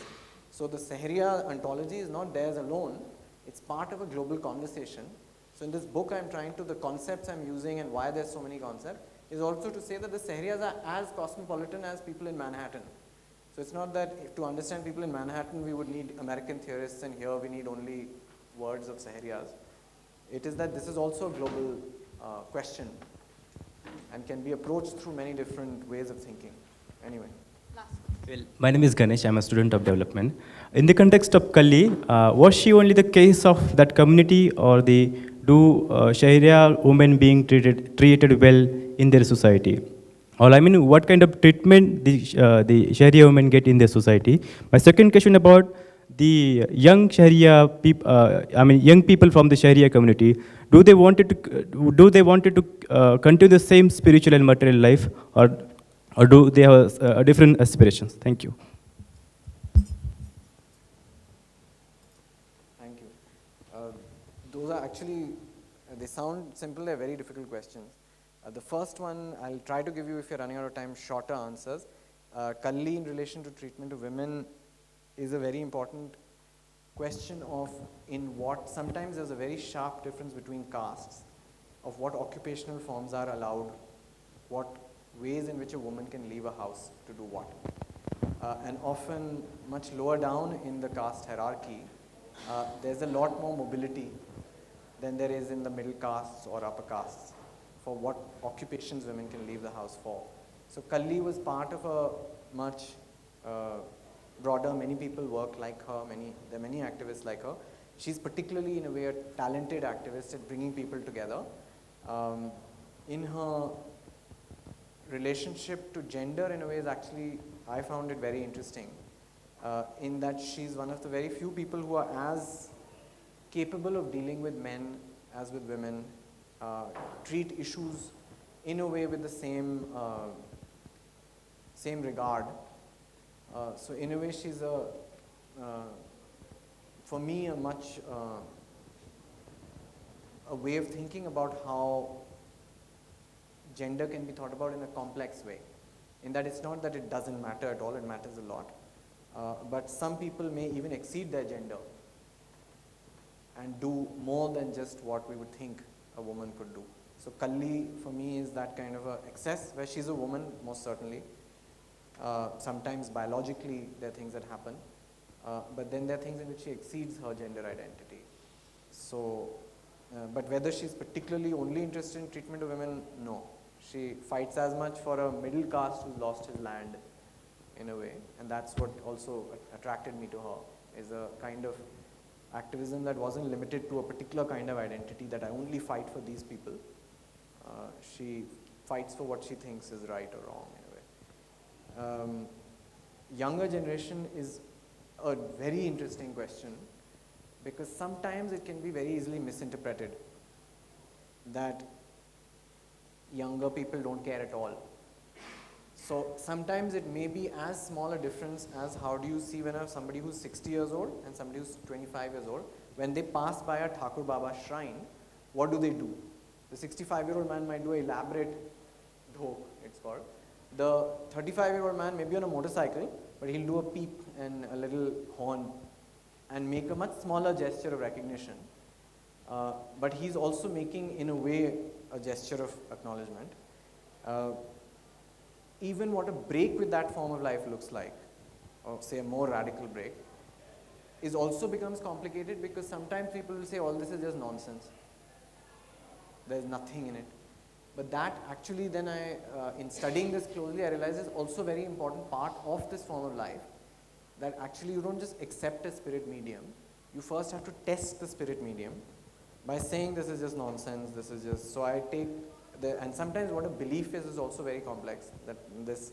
So the Sahariya ontology is not theirs alone, it's part of a global conversation. So in this book I'm trying to, the concepts I'm using and why there's so many concepts, is also to say that the Sahariyas are as cosmopolitan as people in Manhattan. So it's not that if to understand people in Manhattan we would need American theorists and here we need only words of Sahariyas. It is that this is also a global question and can be approached through many different ways of thinking. Anyway. Well, my name is Ganesh, I'm a student of development. In the context of Kalli, was she only the case of that community or do Sharia women being treated well in their society? Or I mean, what kind of treatment the Sharia women get in their society? My second question about the young Sharia people, young people from the Sharia community, do they wanted to continue the same spiritual and material life, or do they have different aspirations? Thank you. Thank you. Those are actually, they sound simple, they're very difficult questions. The first one, I'll try to give you, if you're running out of time, shorter answers. Kalli in relation to treatment of women is a very important question of in what, sometimes there's a very sharp difference between castes of what occupational forms are allowed, what ways in which a woman can leave a house to do what. And often much lower down in the caste hierarchy, there's a lot more mobility than there is in the middle castes or upper castes for what occupations women can leave the house for. So Kalli was part of a much broader, many people work like her, there are many activists like her. She's particularly in a way a talented activist at bringing people together. In her relationship to gender in a way is actually, I found it very interesting in that she's one of the very few people who are as capable of dealing with men as with women, treat issues in a way with the same regard. So in a way she's for me a much a way of thinking about how gender can be thought about in a complex way. In that it's not that it doesn't matter at all, it matters a lot. But some people may even exceed their gender and do more than just what we would think a woman could do. So Kalli for me is that kind of a excess where she's a woman, most certainly. Sometimes biologically there are things that happen, but then there are things in which she exceeds her gender identity. So, but whether she's particularly only interested in treatment of women, no. She fights as much for a middle caste who's lost his land in a way, and that's what also attracted me to her, is a kind of activism that wasn't limited to a particular kind of identity that I only fight for these people. She fights for what she thinks is right or wrong in a way. Younger generation is a very interesting question because sometimes it can be very easily misinterpreted that younger people don't care at all. So sometimes it may be as small a difference as how do you see when somebody who's 60 years old and somebody who's 25 years old, when they pass by a Thakur Baba shrine, what do they do? The 65-year-old man might do an elaborate dhok, it's called. The 35-year-old man may be on a motorcycle, but he'll do a peep and a little horn and make a much smaller gesture of recognition. But he's also making, in a way, a gesture of acknowledgement. Even what a break with that form of life looks like, or say a more radical break, is also becomes complicated because sometimes people will say all this is just nonsense. There's nothing in it. But that actually then in studying this closely, I realized is also a very important part of this form of life, that actually you don't just accept a spirit medium, you first have to test the spirit medium by saying this is just nonsense, this is just, so I take, and sometimes what a belief is also very complex, that this,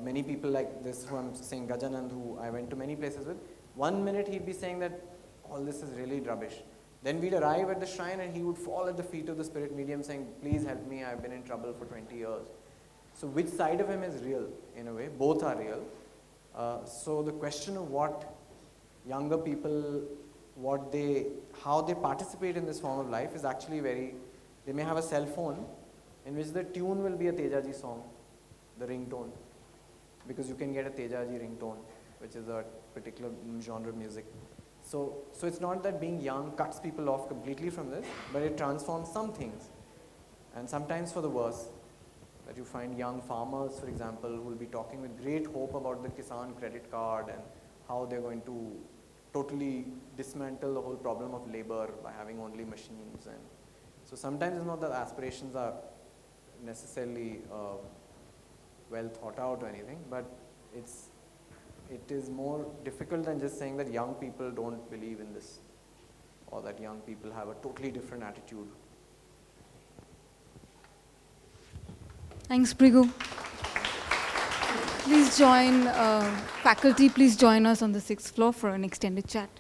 many people like this who I'm saying, Gajanand, who I went to many places with, 1 minute he'd be saying that all this is really rubbish. Then we'd arrive at the shrine and he would fall at the feet of the spirit medium saying, please help me, I've been in trouble for 20 years. So which side of him is real in a way? Both are real. So the question of what younger people, how they participate in this form of life is actually very, they may have a cell phone in which the tune will be a Tejaji song, the ringtone, because you can get a Tejaji ringtone, which is a particular genre of music. So it's not that being young cuts people off completely from this, but it transforms some things, and sometimes for the worse. That you find young farmers, for example, who will be talking with great hope about the Kisan credit card and how they're going to totally dismantle the whole problem of labor by having only machines. And so sometimes it's not that aspirations are necessarily well thought out or anything, but it is more difficult than just saying that young people don't believe in this, or that young people have a totally different attitude. Thanks, Bhrigu. Please join, faculty, please join us on the 6th floor for an extended chat.